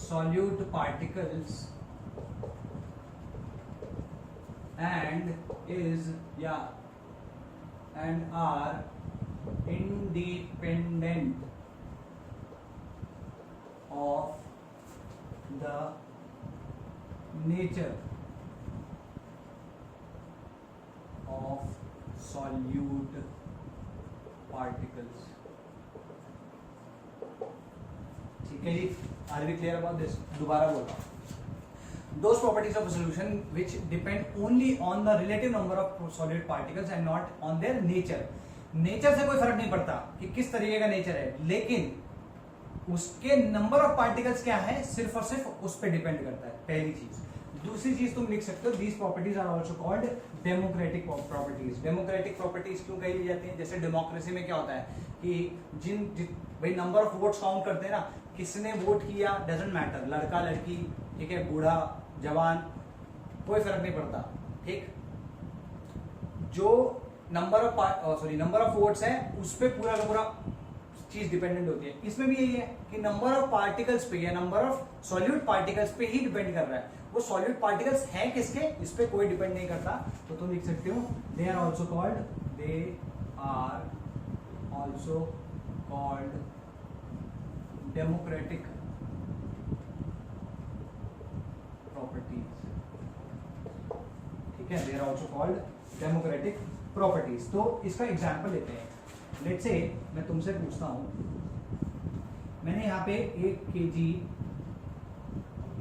solute particles and are independent of the nature of solute particles। ठीक है जी, are we clear about this? दोबारा बोल रहा हूँ, those properties of a solution which depend only on the relative number of solid particles and not on their nature। Nature से कोई फर्क नहीं पड़ता कि किस तरीके का नेचर है, लेकिन उसके नंबर ऑफ पार्टिकल्स क्या है, सिर्फ और सिर्फ उस पर डिपेंड करता है, पहली चीज। दूसरी चीज तुम लिख सकते हो, these properties are also called democratic properties. Democratic properties क्यों कही जाती है? जैसे डेमोक्रेसी में क्या होता है कि भाई नंबर ऑफ वोट्स काउंट करते हैं ना, किसने वोट किया डजेंट मैटर, लड़का लड़की, ठीक है, बूढ़ा जवान, कोई फर्क नहीं पड़ता। ठीक, जो नंबर ऑफ वोट्स है उस पे पूरा का पूरा चीज डिपेंडेंट होती है। इसमें भी यही है कि नंबर ऑफ पार्टिकल्स पे या नंबर ऑफ सॉल्यूट पार्टिकल्स पे ही डिपेंड कर रहा है। वो सॉल्यूट पार्टिकल्स हैं किसके, इस पे कोई डिपेंड नहीं करता। तो तुम लिख सकते हो they are also called democratic properties. ठीक है, they are also called democratic properties. तो इसका एग्जांपल लेते हैं। लेट्स से मैं तुमसे पूछता हूं, मैंने यहाँ पे 1 kg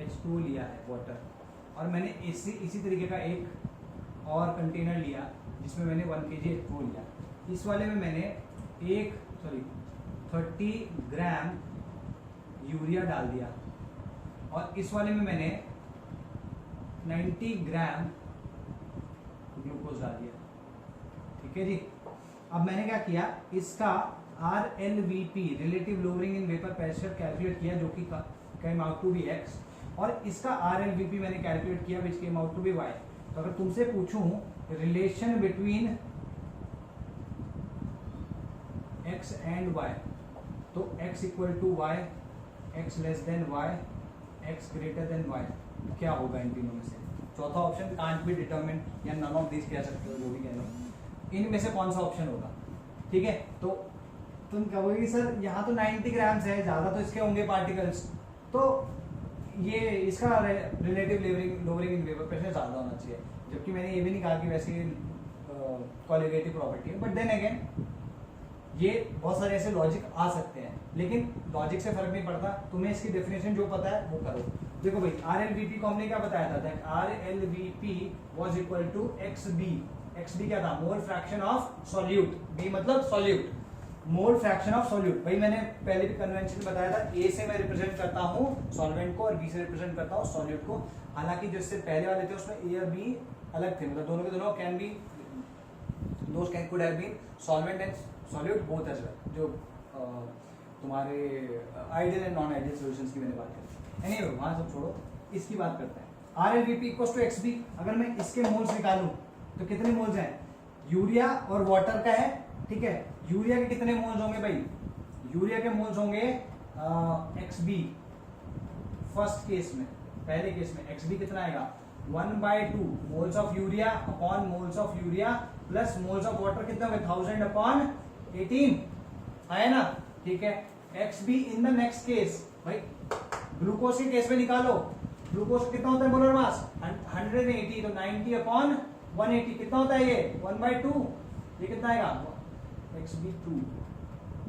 H2O लिया है वाटर, और मैंने इसी तरीके का एक और कंटेनर लिया जिसमें मैंने 1 kg H2O लिया। इस वाले में मैंने 30 ग्राम यूरिया डाल दिया, और इस वाले में मैंने 90 ग्राम ग्लूकोज डाल दिया। ठीक है जी, अब मैंने क्या किया, इसका RLVP relative lowering in vapour pressure calculate किया, जो कि came out to be x, और इसका RLVP मैंने कैलकुलेट किया which came out to be y। तो अगर तुमसे पूछूं relation between x and y, तो x equal to y, x less than y, x greater than y, क्या होगा इन तीनों में से? चौथा ऑप्शन कांट बी डिटरमिन या नन ऑफ दिस कह सकते हो, जो भी कह लो, इनमें से कौन सा ऑप्शन होगा? ठीक है, तो तुम कहोगे सर यहाँ तो 90 ग्राम्स है, ज्यादा तो इसके होंगे पार्टिकल्स, तो ये इसका relative lowering in vapour pressure ज्यादा होना चाहिए। जबकि मैंने ये भी नहीं कहा कि वैसे कॉलिगेटिव प्रॉपर्टी है, बट देन अगेन ये बहुत सारे ऐसे लॉजिक आ सकते हैं, लेकिन लॉजिक से फर्क नहीं पड़ता, तुम्हें इसकी डेफिनेशन जो पता है वो करो। देखो भाई, RLVP को हमने क्या बताया था? That RLVP was equal to XB। XB क्या था? Mole fraction of solute. B मतलब solute, mole fraction of solute. भाई मैंने पहले भी कन्वेंशन बताया था, A से मैं रिप्रेजेंट करता हूँ सॉल्वेंट को और B से रिप्रेजेंट करता हूँ सॉल्यूट को। हालांकि जो इससे पहले वाले थे उसमें A और B अलग थे, मतलब दोनों के दोनों can be, those can could have been solvent and solute both as well, जो तुम्हारे ideal and non ideal solutions की मैंने बात करी। एनीवे वहां सब छोड़ो, इसकी बात करते हैं। RLVP equals to XB। अगर मैं इसके मोल्स निकालूं तो कितने मोल्स हैं? यूरिया और वाटर का है, ठीक है, यूरिया के कितने मोल्स होंगे भाई? यूरिया के मोल्स होंगे XB फर्स्ट केस में, पहले केस में XB कितना आएगा? 1/2 moles of urea upon moles of urea plus moles of water कितना होगा 1000 अपॉन 18 आया ना, ठीक है। X be in the next case, भाई ग्लूकोज के केस में निकालो, ग्लूकोज कितना होता है मोलर मास 180, तो 90 अपॉन 180 कितना होता है ये 1/2, ये कितना आएगा एक्स बी 2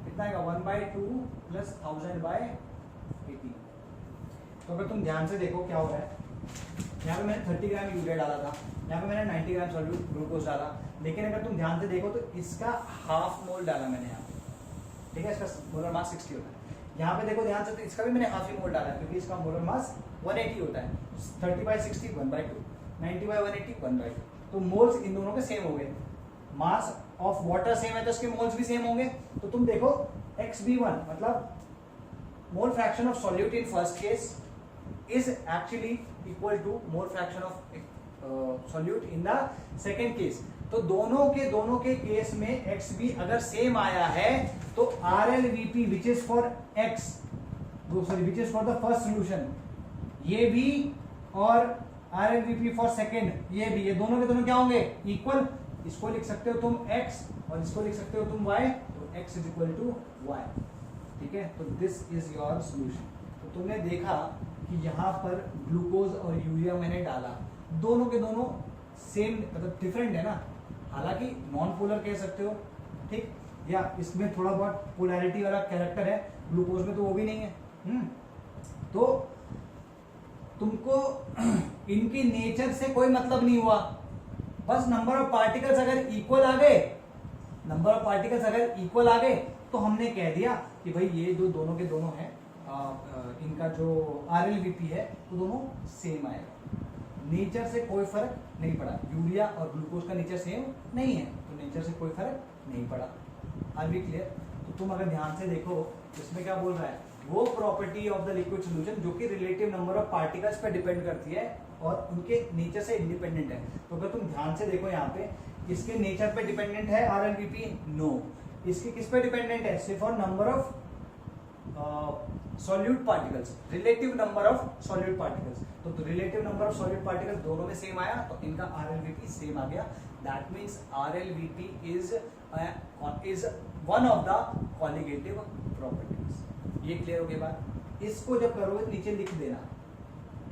कितना आएगा 1/2 प्लस 1000/18। तो अगर तुम ध्यान से देखो क्या हो रहा है, यहाँ पे मैंने 30 ग्राम यूरिया डाला था, यहाँ पे मैंने 90 ग्राम सॉल्यूट ग्लूकोज डाला, लेकिन अगर तुम ध्यान से देखो तो इसका हाफ मोल डाला मैंने यहाँ पे, ठीक है, इसका मोलर मास 60 होता है। यहाँ पे देखो ध्यान से तो इसका भी मैंने हाफ ही मोल डाला है, क्योंकि इसका मोलर मास 180 होता है। 30/60 1/2, 90/180 1/2, तो मोल्स इन दोनों के सेम हो गए। मास ऑफ वाटर सेम है तो इसके मोल्स भी सेम होंगे। तो तुम देखो XB1 मतलब mole fraction of solute in first case is actually equal to mole fraction of solute in the second case. तो दोनों के केस में XB अगर सेम आया है तो RLVP which is for X which is for the first solution, ये भी और RLVP फॉर सेकेंड ये भी, ये दोनों के दोनों क्या होंगे इक्वल। इसको लिख सकते हो तुम x और इसको लिख सकते हो तुम y, तो x is equal to y, ठीक है। तो दिस इज योर सोल्यूशन। तो तुमने देखा कि यहाँ पर ग्लूकोज और यूरिया मैंने डाला, दोनों के दोनों सेम मतलब डिफरेंट है ना, हालांकि नॉन पोलर कह सकते हो, ठीक, या इसमें थोड़ा बहुत पोलैरिटी वाला कैरेक्टर है, ग्लूकोज में तो वो भी नहीं है। तो तुमको इनकी नेचर से कोई मतलब नहीं हुआ, बस नंबर ऑफ पार्टिकल्स अगर इक्वल आ गए, नंबर ऑफ पार्टिकल्स अगर इक्वल आ गए तो हमने कह दिया कि भाई ये जो दोनों के दोनों हैं इनका जो RLVP है वो दोनों सेम आएगा। नेचर से कोई फर्क नहीं पड़ा, यूरिया और ग्लूकोज का नेचर सेम नहीं है तो नेचर से कोई फर्क नहीं पड़ा। Are be clear? तो तुम अगर ध्यान से देखो इसमें क्या बोल रहा है, वो property of the liquid solution जो कि रिलेटिव नंबर ऑफ पार्टिकल्स पर डिपेंड करती है और उनके नेचर से इंडिपेंडेंट है। तो अगर तुम ध्यान से देखो यहाँ पे इसके नेचर पे डिपेंडेंट है RLVP, नो। इसके किस पे डिपेंडेंट है, सिर्फ और number of solute particles, relative number of solute particles. तो relative number of solute particles दोनों में सेम आया तो इनका RLVP सेम आ गया। That means RLVP is one of the colligative properties. ये क्लियर हो गई बात? इसको जब करोगे नीचे लिख देना,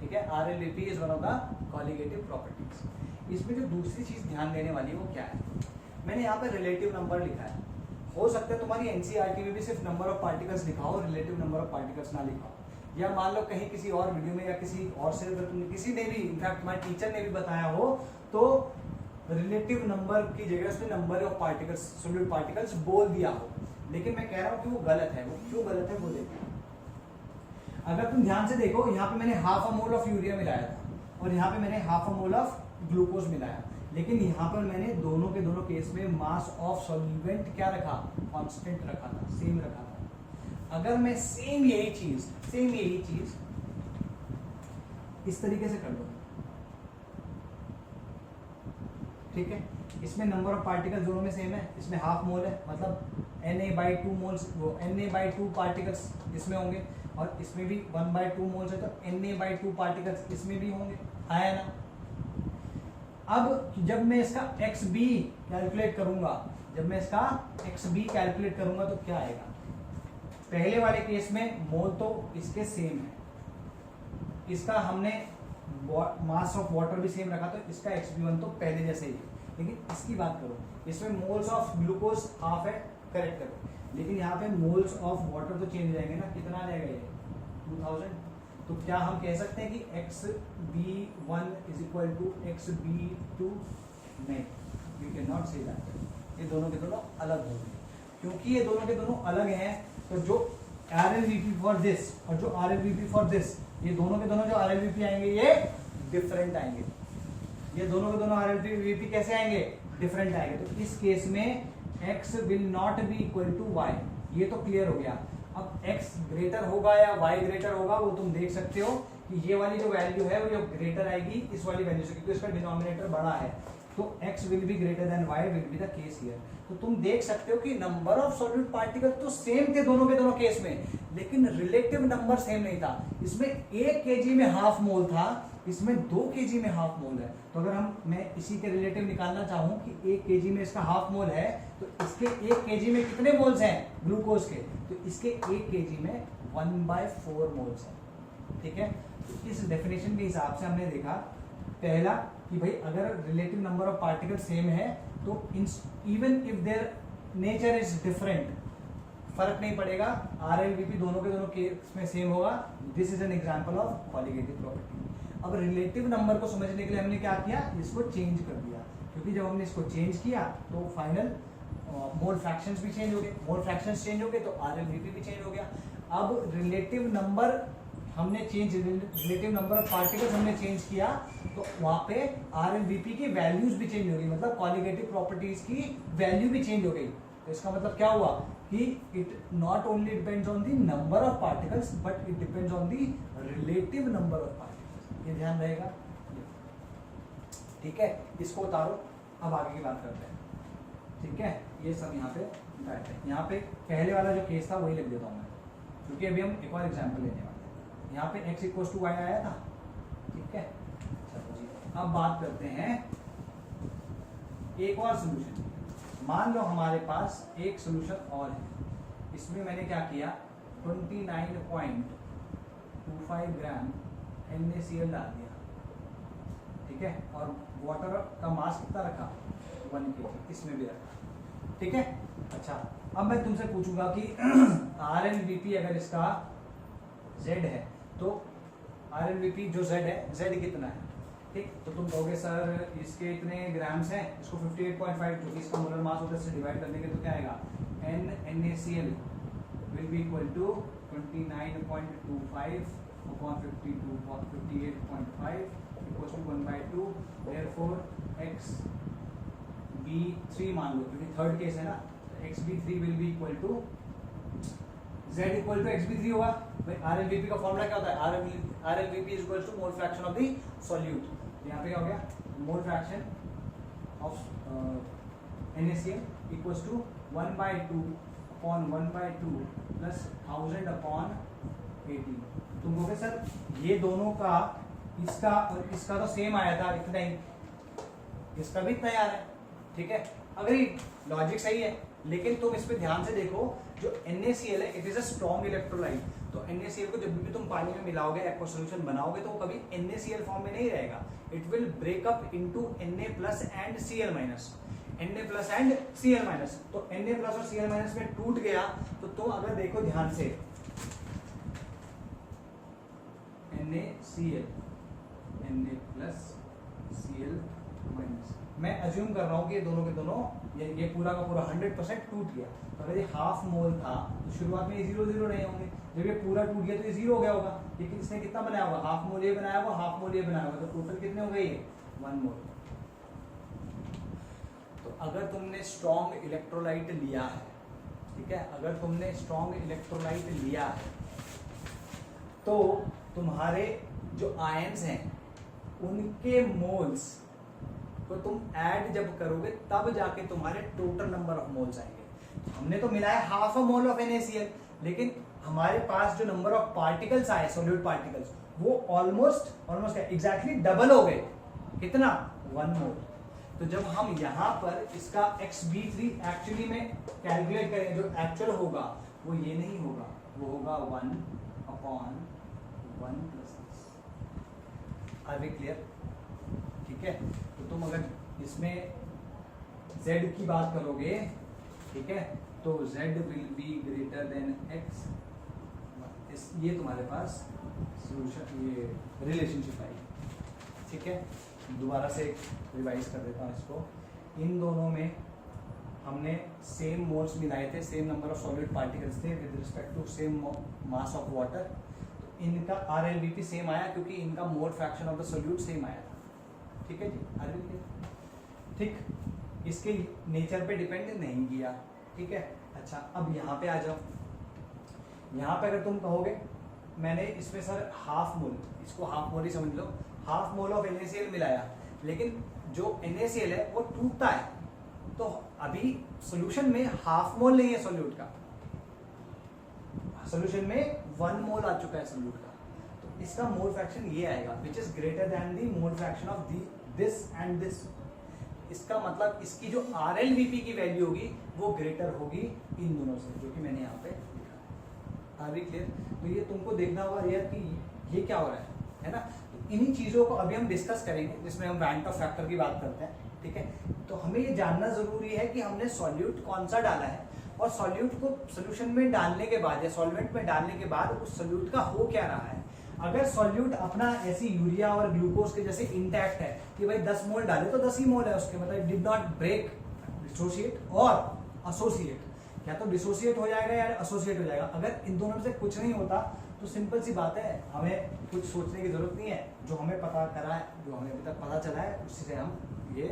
ठीक है, RLVP is one of the colligative properties. इसमें जो दूसरी चीज ध्यान देने वाली है वो क्या है, मैंने यहाँ पे रिलेटिव नंबर लिखा है, हो सकता है तुम्हारी NCERT में भी सिर्फ नंबर ऑफ पार्टिकल्स लिखा हो, रिलेटिव नंबर ऑफ पार्टिकल्स ना लिखा हो, या मान लो कहीं किसी और वीडियो में या किसी और से अगर तुमने किसी ने भी इनफैक्ट तुम्हारे टीचर ने भी बताया हो तो रिलेटिव नंबर की जगह उसने number of particles solute particles बोल दिया हो, लेकिन मैं कह रहा हूँ कि वो गलत है। वो क्यों गलत है वो देखो। अगर तुम ध्यान से देखो यहाँ पे मैंने half a mole of urea मिलाया था और यहाँ पे मैंने half a mole of glucose मिलाया, लेकिन यहाँ पर मैंने दोनों के दोनों केस में मास ऑफ सॉल्वेंट क्या रखा, कांस्टेंट रखा था, सेम रखा था। अगर मैं सेम यही चीज इस तरीके से कर दूं, ठीक है, इसमें नंबर ऑफ पार्टिकल्स दोनों में सेम है, इसमें हाफ मोल है मतलब Na/2 मोल्स, वो Na/2 पार्टिकल्स इसमें होंगे और इसमें भी 1/2 मोल्स है तो Na/2 पार्टिकल्स इसमें भी होंगे, आया ना। अब जब मैं इसका XB कैलकुलेट करूंगा, तो क्या आएगा, पहले वाले केस में मोल तो इसके सेम है, इसका हमने मास ऑफ वाटर भी सेम रखा तो इसका XB1 तो पहले जैसे ही है, लेकिन इसकी बात करो इसमें मोल्स ऑफ ग्लूकोज हाफ है, करेक्ट करो, लेकिन यहाँ पे मोल्स ऑफ वाटर तो चेंज हो जाएंगे ना, कितना आ जाएगा ये 2000। तो क्या हम कह सकते हैं कि XB1 is equal to XB2? नहीं, we can not say that. ये दोनों के दोनों अलग होंगे, क्योंकि ये दोनों के दोनों अलग हैं तो जो RLVP फॉर दिस और जो RLVP फॉर दिस, ये दोनों के दोनों जो RLVP आएंगे ये डिफरेंट आएंगे, ये दोनों के दोनों RLVP कैसे आएंगे, डिफरेंट आएंगे। तो इस केस में X will not be equal to Y, ये तो क्लियर हो गया। अब X ग्रेटर होगा या Y ग्रेटर होगा वो तुम देख सकते हो कि ये वाली जो वैल्यू है वो जो ग्रेटर आएगी इस वाली वैल्यू से, क्योंकि इसका डिनोमिनेटर बड़ा है। तो x will be greater than y will be the case here. तो तुम देख सकते हो कि नंबर ऑफ सॉल्यूट पार्टिकल तो सेम थे दोनों के दोनों केस में, लेकिन रिलेटिव नंबर सेम नहीं था। इसमें 1 kg में हाफ मोल था, इसमें 2 kg में हाफ मोल है। तो अगर मैं इसी के रिलेटिव निकालना चाहूं कि 1 kg में इसका हाफ मोल है, तो इसके 1 kg में कितने मोल्स हैं ग्लूकोज के, तो इसके 1 kg में 1/4 मोल्स हैं। ठीक है, तो इस डेफिनेशन के हिसाब से हमने देखा पहला कि भाई अगर relative number of particle same है तो even if their nature is different, फर्क नहीं पड़ेगा, RLVP दोनों के दोनों केस में सेम होगा। This is an example of colligative property. अब रिलेटिव नंबर को समझने के लिए हमने क्या किया, इसको चेंज कर दिया, क्योंकि जब हमने इसको चेंज किया तो फाइनल मोल फ्रैक्शंस भी चेंज हो गए, मोल फ्रैक्शंस चेंज हो गए तो RLVP भी चेंज हो गया। अब रिलेटिव नंबर हमने change, relative number of particles हमने चेंज किया, तो वहां पे RLVP की वैल्यूज भी चेंज हो गई, मतलब कॉलिगेटिव प्रॉपर्टीज की वैल्यू भी चेंज हो गई। तो इसका मतलब क्या हुआ कि it not only depends on the number of particles but it depends on the relative number of particles. ये ध्यान रहेगा, ठीक है। इसको उतारो, अब आगे की बात करते हैं। ठीक है, ये सब यहाँ पे बैठ है। यहाँ पे पहले वाला जो केस था वही लिख देता हूँ मैं, क्योंकि अभी हम एक और एग्जाम्पल लेने वाले हैं। यहाँ पे x = y आया था, ठीक है। चलो जी, अब बात करते हैं एक और सोल्यूशन। मान लो हमारे पास एक सोल्यूशन और है, इसमें मैंने क्या किया, 29.25 ग्राम NaCl डाल दिया, ठीक है, और वाटर का मास कितना रखा, 1 kg, इसमें भी रखा, ठीक है। अच्छा, अब मैं तुमसे पूछूंगा कि RLVP अगर इसका Z है तो RLVP जो Z है, Z कितना है, ठीक। तो तुम कहोगे सर इसके इतने ग्राम्स हैं, इसको 58.5 क्योंकि इसका मोलर मास होता है, इससे डिवाइड कर देंगे तो क्या आएगा, NaCl will be equal to 29.25 upon 58.5 equals to 1/2। Therefore XB3 मान लो, क्योंकि थर्ड केस है ना, XB3 will be equal to Z equal to XB3 होगा। भाई RLVP का फॉर्मूला क्या होता है, RLVP is equal to mole fraction of the solute. यहाँ पे क्या हो गया, mole fraction of NaCl equals to 1/2 upon 1/2 plus 1000 upon 18। तुम कहोगे सर ये दोनों का, इसका और इसका तो सेम आया था इतना ही, इसका भी इतना ही आ रहा है, ठीक है। अगर लॉजिक सही है, लेकिन तुम इस पे ध्यान से देखो, जो NaCl है it is a strong electrolyte. तो NaCl को जब भी तुम पानी में मिलाओगे, एक्वा सॉल्यूशन बनाओगे, तो वो कभी NaCl फॉर्म में नहीं रहेगा, it will break up into Na+ and Cl-, Na+ and Cl-। तो Na+ और Cl- में टूट गया, तो तुम अगर देखो ध्यान से, NaCl, Na+ Cl-, मैं अज्यूम कर रहा हूँ कि ये दोनों के दोनों, ये पूरा का पूरा 100% टूट गया। तो अगर ये हाफ मोल था तो शुरुआत में ये 0-0 रहे होंगे, जब ये पूरा टूट गया तो ये 0 हो गया होगा, लेकिन इसने कितना बनाया होगा, हाफ मोल ये बनाया होगा, हाफ मोल ये बनाया होगा, तो टोटल कितने हो गए, ये 1 मोल। तो अगर तुमने स्ट्रॉन्ग इलेक्ट्रोलाइट लिया है, ठीक है, अगर तुमने स्ट्रॉन्ग इलेक्ट्रोलाइट लिया है, तो तुम्हारे जो आयंस हैं उनके मोल्स तो तुम ऐड जब करोगे तब जाके तुम्हारे टोटल नंबर ऑफ मोल्स आएंगे। हमने तो मिलाया half a mole of NaCl, लेकिन हमारे पास जो नंबर ऑफ पार्टिकल्स आए, सॉल्यूट पार्टिकल्स, वो ऑलमोस्ट एग्जैक्टली डबल हो गए। कितना, 1 मोल। तो जब हम यहाँ पर इसका XB3 एक्चुअली में कैलकुलेट करें, जो एक्चुअल होगा वो ये नहीं होगा, वो होगा 1/1 + 6। आर वी क्लियर, ठीक है। तो तुम अगर इसमें Z की बात करोगे, ठीक है, तो Z will be greater than X। ये तुम्हारे पास सॉल्यूशन, ये रिलेशनशिप आई, ठीक है। दोबारा से रिवाइज कर देता हूँ इसको। इन दोनों में हमने सेम मोल्स मिलाए थे, same number of solid particles थे with respect to same mass of water. तो इनका RLVP सेम आया क्योंकि इनका mole fraction of the solute same आया था, ठीक है जी। ठीक, इसके नेचर पे डिपेंड नहीं किया, ठीक है। अच्छा, अब यहाँ पे आ जाओ। यहाँ पे अगर तुम कहोगे मैंने इसमें सर हाफ मोल, इसको हाफ मोल ही समझ लो, हाफ मोल ऑफ NaCl मिलाया, लेकिन जो NaCl है वो टूटता है, तो अभी सोल्यूशन में हाफ मोल नहीं है सॉल्यूट का, सोल्यूशन में 1 मोल आ चुका है सॉल्यूट का, तो इसका मोल फ्रैक्शन ये आएगा which is greater than the mole fraction of this and this. इसका मतलब इसकी जो RLVP की वैल्यू होगी वो ग्रेटर होगी इन दोनों से, जो कि मैंने यहाँ पे लिखा है। Are we clear? तो ये तुमको देखना होगा यार कि ये क्या हो रहा है ना। इन्हीं चीजों को अभी हम डिस्कस करेंगे जिसमें हम वैंट ऑफ फैक्टर की बात करते हैं, ठीक है। तो हमें ये जानना जरूरी है कि हमने सॉल्यूट कौन सा डाला है, और सॉल्यूट को सोल्यूशन में डालने के बाद या सॉल्वेंट में डालने के बाद उस सॉल्यूट का हो क्या रहा है। अगर सॉल्यूट अपना ऐसी यूरिया और ग्लूकोज के जैसे इंटैक्ट है कि भाई 10 मोल डाले तो 10 ही मोल है उसके, मतलब डिड नॉट ब्रेक, डिसोशिएट और एसोसिएट, या तो डिसोशिएट हो जाएगा या एसोसिएट हो जाएगा। अगर इन दोनों में से कुछ नहीं होता तो सिंपल सी बात है, हमें कुछ सोचने की जरूरत नहीं है, जो हमें पता करा है, जो हमें अभी तक पता चला है उसी से हम ये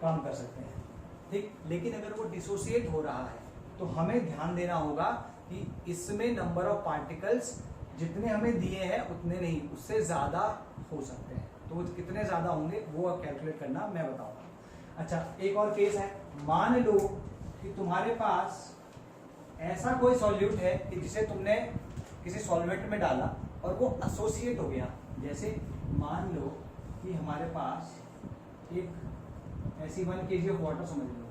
काम कर सकते हैं, ठीक। लेकिन अगर वो डिसोशिएट हो रहा है तो हमें ध्यान देना होगा कि इसमें नंबर ऑफ पार्टिकल्स जितने हमें दिए हैं उतने नहीं, उससे ज्यादा हो सकते हैं, तो वो कितने ज्यादा होंगे वो कैलकुलेट करना मैं बताऊंगा। अच्छा, एक और केस है, मान लो कि तुम्हारे पास ऐसा कोई सॉल्यूट है कि जिसे तुमने किसी सॉल्वेंट में डाला और वो एसोसिएट हो गया। जैसे मान लो कि हमारे पास एक ऐसी 1 kg ऑफ वाटर समझ लो,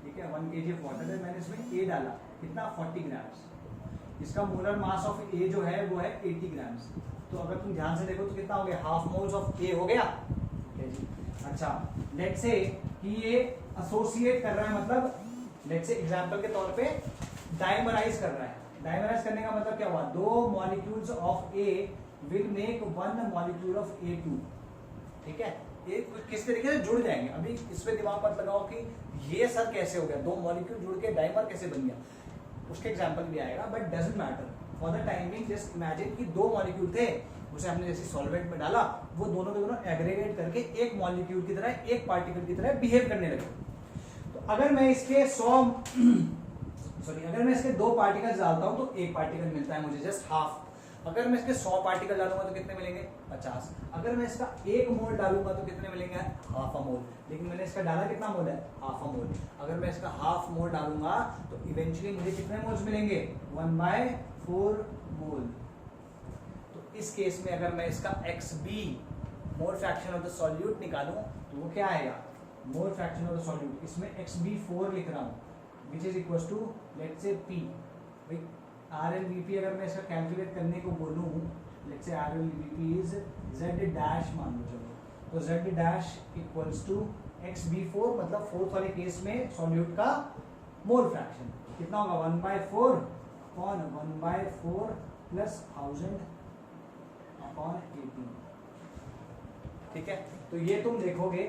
ठीक है, 1 kg ऑफ वाटर है, मैंने इसमें A डाला, कितना 40 ग्राम्स, इसका मोलर मास ऑफ A जो है वो है 80 ग्राम्स, तो अगर तुम ध्यान से देखो तो कितना हो गया, हाफ मोल्स ऑफ A हो गया, ठीक है जी। अच्छा, लेट्स से कि ये एसोसिएट कर रहा है, मतलब लेट्स से एग्जांपल के तौर पे डाइमराइज कर रहा है। डाइमराइज करने का मतलब क्या हुआ, 2 molecules of A will make 1 molecule of A2, ठीक है। ये किस तरीके से जुड़ जाएंगे, अभी इस पे दिमाग मत लगाओ कि ये सर कैसे हो गया, 2 मॉलिक्यूल जुड़ के डाइमर कैसे बन गया, उसके एग्जांपल भी आएगा, but doesn't matter for the time being. Just imagine कि 2 मॉलिक्यूल थे, उसे हमने जैसे सॉल्वेंट में डाला, वो दोनों के दोनों एग्रीगेट करके एक मॉलिक्यूल की तरह, एक पार्टिकल की तरह बिहेव करने लगे। तो अगर मैं इसके 2 पार्टिकल्स डालता हूं तो एक पार्टिकल मिलता है मुझे, जस्ट हाफ। अगर मैं इसके 100 पार्टिकल डालूंगा तो कितने मिलेंगे, 50। अगर मैं इसका 1 मोल डालूंगा तो कितने मिलेंगे, हाफ अ मोल। लेकिन मैंने इसका डाला कितना मोल है, हाफ अ मोल। अगर मैं इसका हाफ मोल डालूंगा तो इवेंचुअली मुझे कितने मोल्स मिलेंगे, 1/4 मोल। तो इस केस में अगर मैं इसका XB mole fraction of the solute निकालूं तो वो क्या आएगा, mole fraction of the solute, इसमें XB4 लिख रहा हूं, which is equal to let's say P। RLVP अगर मैं इसका कैलकुलेट करने को बोलूं, let's say RLVP is Z dash मान लो, चलो तो Z dash equals to XB4, मतलब फोर्थ वाले केस में सॉल्यूट का मोल फ्रैक्शन कितना होगा, 1/4 अपॉन 1/4 प्लस 1000 अपॉन 18, ठीक है। तो ये तुम देखोगे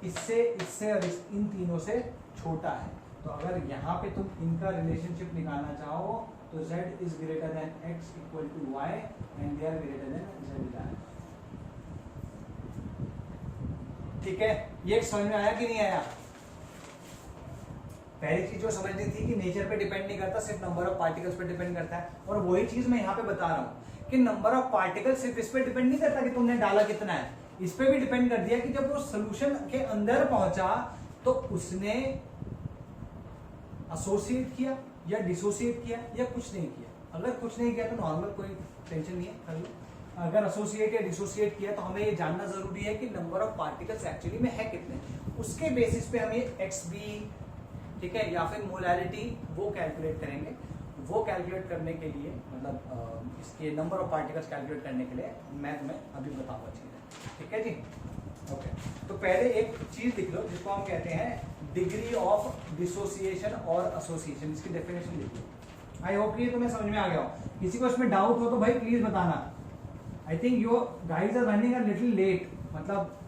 इससे और इन तीनों से छोटा है। तो अगर यहाँ पे तुम इनका रिलेशनशिप निकालना चाहो तो z is greater than x equal to y and they are greater than z dash, ठीक है। ये समझ में आया कि नहीं आया? पहली चीज जो समझनी थी कि नेचर पे डिपेंड नहीं करता, सिर्फ नंबर ऑफ पार्टिकल्स पे डिपेंड करता है, और वही चीज मैं यहाँ पे बता रहा हूँ कि नंबर ऑफ पार्टिकल सिर्फ इस पे डिपेंड नहीं करता कि तुमने डाला कितना है, इस पे भी डिपेंड कर दिया कि जब वो सोल्यूशन के अंदर पहुंचा तो उसने एसोसिएट किया या डिसोसिएट किया या कुछ नहीं किया। अगर कुछ नहीं किया तो नॉर्मल, कोई टेंशन नहीं है, कर लो। अगर एसोसिएट या डिसोसिएट किया तो हमें ये जानना जरूरी है कि नंबर ऑफ पार्टिकल्स एक्चुअली में है कितने, उसके बेसिस पे हम ये XB, ठीक है, या फिर मोलैरिटी वो कैलकुलेट करेंगे। वो कैलकुलेट करने के लिए, मतलब इसके नंबर ऑफ पार्टिकल्स कैलकुलेट करने के लिए मैं तुम्हें अभी बताऊंगा चीजें, ठीक है जी। ओके, तो पहले एक चीज लिख लो जिसको हम कहते हैं डिग्री ऑफ डिसोसिएशन और एसोसिएशन, इसकी डेफिनेशन लिख लो। आई होप ये तुम्हें समझ में आ गया हो। किसी को इसमें डाउट हो तो भाई प्लीज बताना। I think you guys are running a little late, मतलब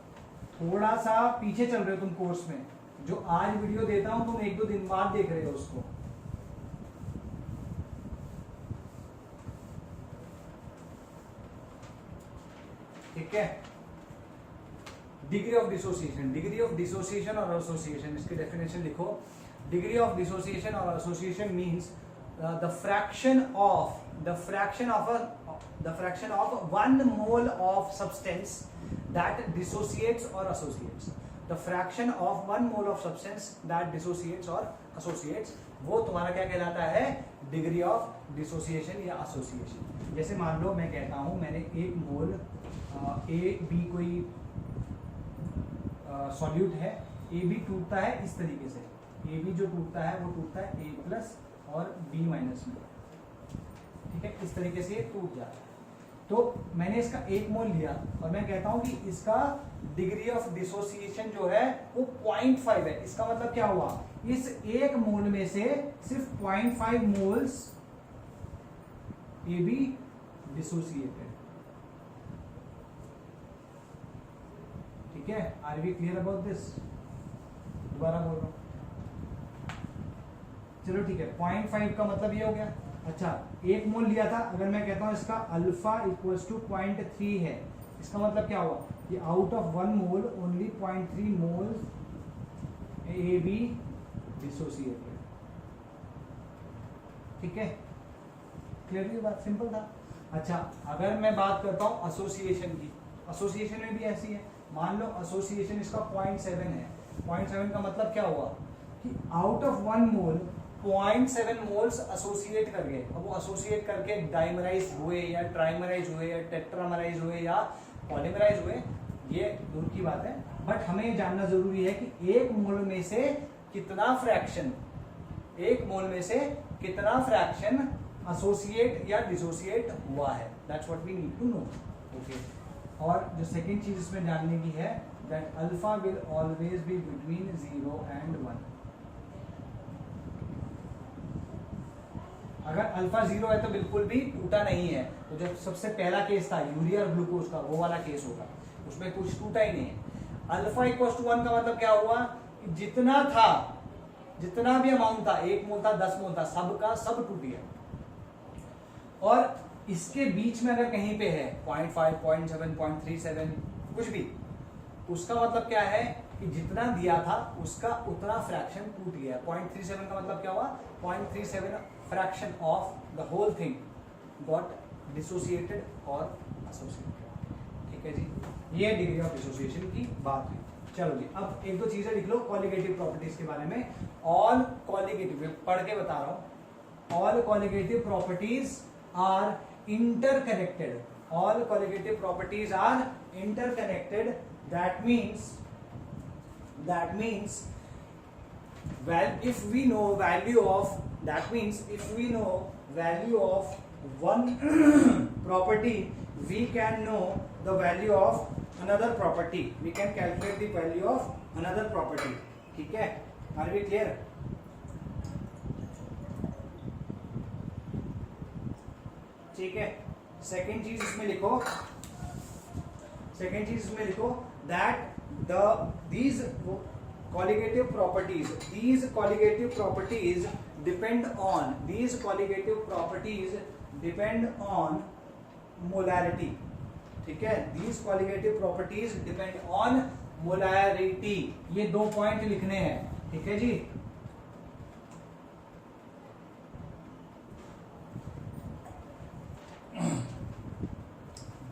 थोड़ा सा पीछे चल रहे हो तुम कोर्स में। जो आज वीडियो देता हूं तुम 1-2 दिन बाद देख रहे हो उसको। ठीक है, डिग्री ऑफ डिसोसिएशन और एसोसिएशन, इसकी डेफिनेशन लिखो। डिग्री ऑफ डिसोसिएशन और association means the fraction of 1 mole of substance that dissociates or associates. The fraction of 1 mole of substance that dissociates or associates, वो तुम्हारा क्या कहलाता है? डिग्री ऑफ डिसोसिएशन या एसोसिएशन। जैसे मान लो मैं कहता हूं मैंने 1 मोल ए बी कोई सॉल्यूट है, ए बी टूटता है इस तरीके से, ए बी जो टूटता है वो टूटता है ए प्लस और बी माइनस में, ठीक है, इस तरीके से ये टूट जाता है। तो मैंने इसका 1 मोल लिया और मैं कहता हूं कि इसका डिग्री ऑफ डिसोसिएशन जो है वो 0.5 है। इसका मतलब क्या हुआ? इस 1 मोल में से सिर्फ 0.5 मोल्स ए बी डिसोसिएटेड, ठीक है। Are we clear about this? दोबारा बोल रहा हूं, चलो ठीक है। 0.5 का मतलब ये हो गया। अच्छा, 1 मोल लिया था, अगर मैं कहता हूं इसका अल्फा इक्वल्स टू 0.3 है, इसका मतलब क्या हुआ कि out of 1 mole only 0.3 moles A B dissociated, ठीक है। क्लियरली बात सिंपल था। अच्छा, अगर मैं बात करता हूं एसोसिएशन की, एसोसिएशन में भी ऐसी है। मान लो एसोसिएशन इसका 0.7 है, 0.7 का मतलब क्या हुआ कि out of 1 mole 0.7 moles associate कर गए। अब वो एसोसिएट करके डाइमराइज हुए या ट्राइमराइज हुए या टेट्रामराइज हुए या पॉलीमराइज हुए, ये दूर की बात है, बट हमें ये जानना जरूरी है कि 1 मोल में से कितना फ्रैक्शन, 1 मोल में से कितना फ्रैक्शन एसोसिएट या डिसोसिएट हुआ है। That's what we need to know, okay. और जो सेकंड चीज इसमें जानने की है, that alpha will always be between 0 and 1। अगर अल्फा 0 है तो बिल्कुल भी टूटा नहीं है। तो जब सबसे पहला केस था यूरिया और ग्लूकोज का, वो वाला केस होगा, उसमें कुछ टूटा ही नहीं है। अल्फा इक्वल टू 1 का मतलब क्या हुआ? जितना था, जितना भी अमाउंट था, 1 मोल था, 10 मोल था, सब का सब टूट गया। और इसके बीच में अगर कहीं पे है 0.5, 0.7, 0.37 कुछ भी, उसका मतलब क्या है कि जितना दिया था उसका उतना फ्रैक्शन टूट गया। 0.37 का मतलब क्या हुआ? 0.37 fraction of the whole thing got dissociated और एसोसिएटेड, ठीक है जी। ये डिग्री ऑफ डिसोसिएशन की बात हुई। चलो जी, अब एक दो चीजें लिख लो कॉलिगेटिव प्रॉपर्टीज के बारे में। ऑल कॉलिगेटिव, पढ़ के बता रहा हूं, all colligative properties are interconnected. All colligative properties are interconnected. That means well, if we know value of, that means if we know value of one property, we can know the value of another property. We can calculate the value of another property. ठीक है? Are we clear? ठीक है। सेकेंड चीज इसमें लिखो, that these colligative properties depend on molarity, ठीक है। these colligative properties depend on molarity, ये 2 पॉइंट लिखने हैं, ठीक है जी।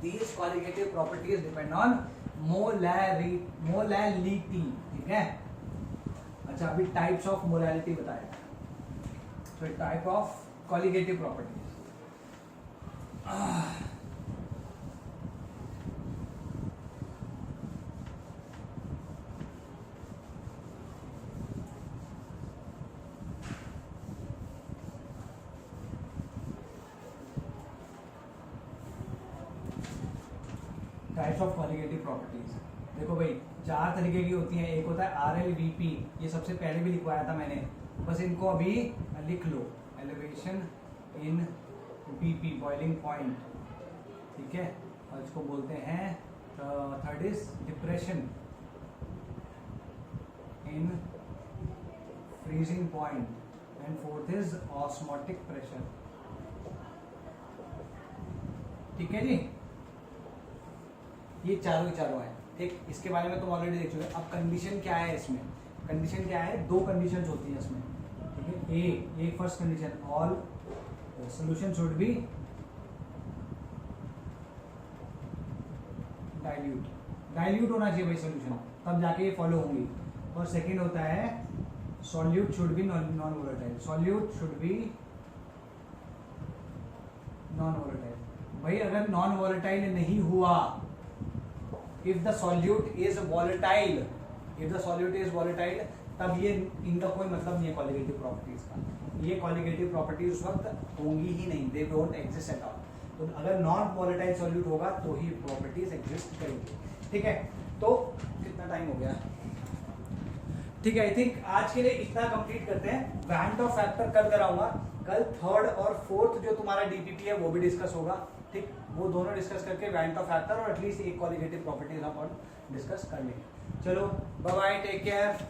These colligative properties depend on molality, ठीक है। अच्छा, अभी टाइप्स ऑफ मोलालिटी बताएगा। तो type of colligative properties, types of colligative properties. देखो भाई, 4 तरीके की होती हैं। एक होता है RLVP, ये सबसे पहले भी लिखवाया था मैंने, बस इनको अभी लिख लो। Elevation in BP, boiling point, ठीक है। और इसको बोलते हैं, third is depression in freezing point, and fourth is osmotic pressure, ठीक है जी। ये चारों हैं, ठीक। इसके बारे में तुम ऑलरेडी देख चुके। अब कंडीशन क्या है इसमें? कंडीशन क्या है? 2 कंडीशंस होती है इसमें, ठीक है। एक first condition, all solution should be dilute होना चाहिए भाई सोल्यूशन, तब जाके ये फॉलो होंगी। और सेकंड होता है solute should be non volatile, solute should be non volatile. भाई अगर नॉन वोलेटाइल नहीं हुआ, if the solute is volatile, if the solute is volatile, तब ये इनका कोई मतलब नहीं है कॉलिगेटिव प्रॉपर्टीज का। ये कॉलिगेटिव प्रॉपर्टीज उस वक्त होंगी ही नहीं, they don't exist at all. तो अगर नॉन वोलेटाइल सॉल्यूट होगा तो ही प्रॉपर्टीज एग्जिस्ट करेंगी। ठीक है, तो कितना टाइम हो गया? ठीक है, आई थिंक आज के लिए इतना कंप्लीट करते हैं। वैंट ऑफ फैक्टर कल कराऊंगा, कल थर्ड और फोर्थ जो तुम्हारा डीपीपी है वो भी डिस्कस होगा। ठीक, वो दोनों डिस्कस करके वैंट ऑफ फैक्टर और एटलीस्ट एक कॉलिगेटिव प्रॉपर्टीज अपन डिस्कस कर लेंगे। चलो बाय बाय, टेक केयर।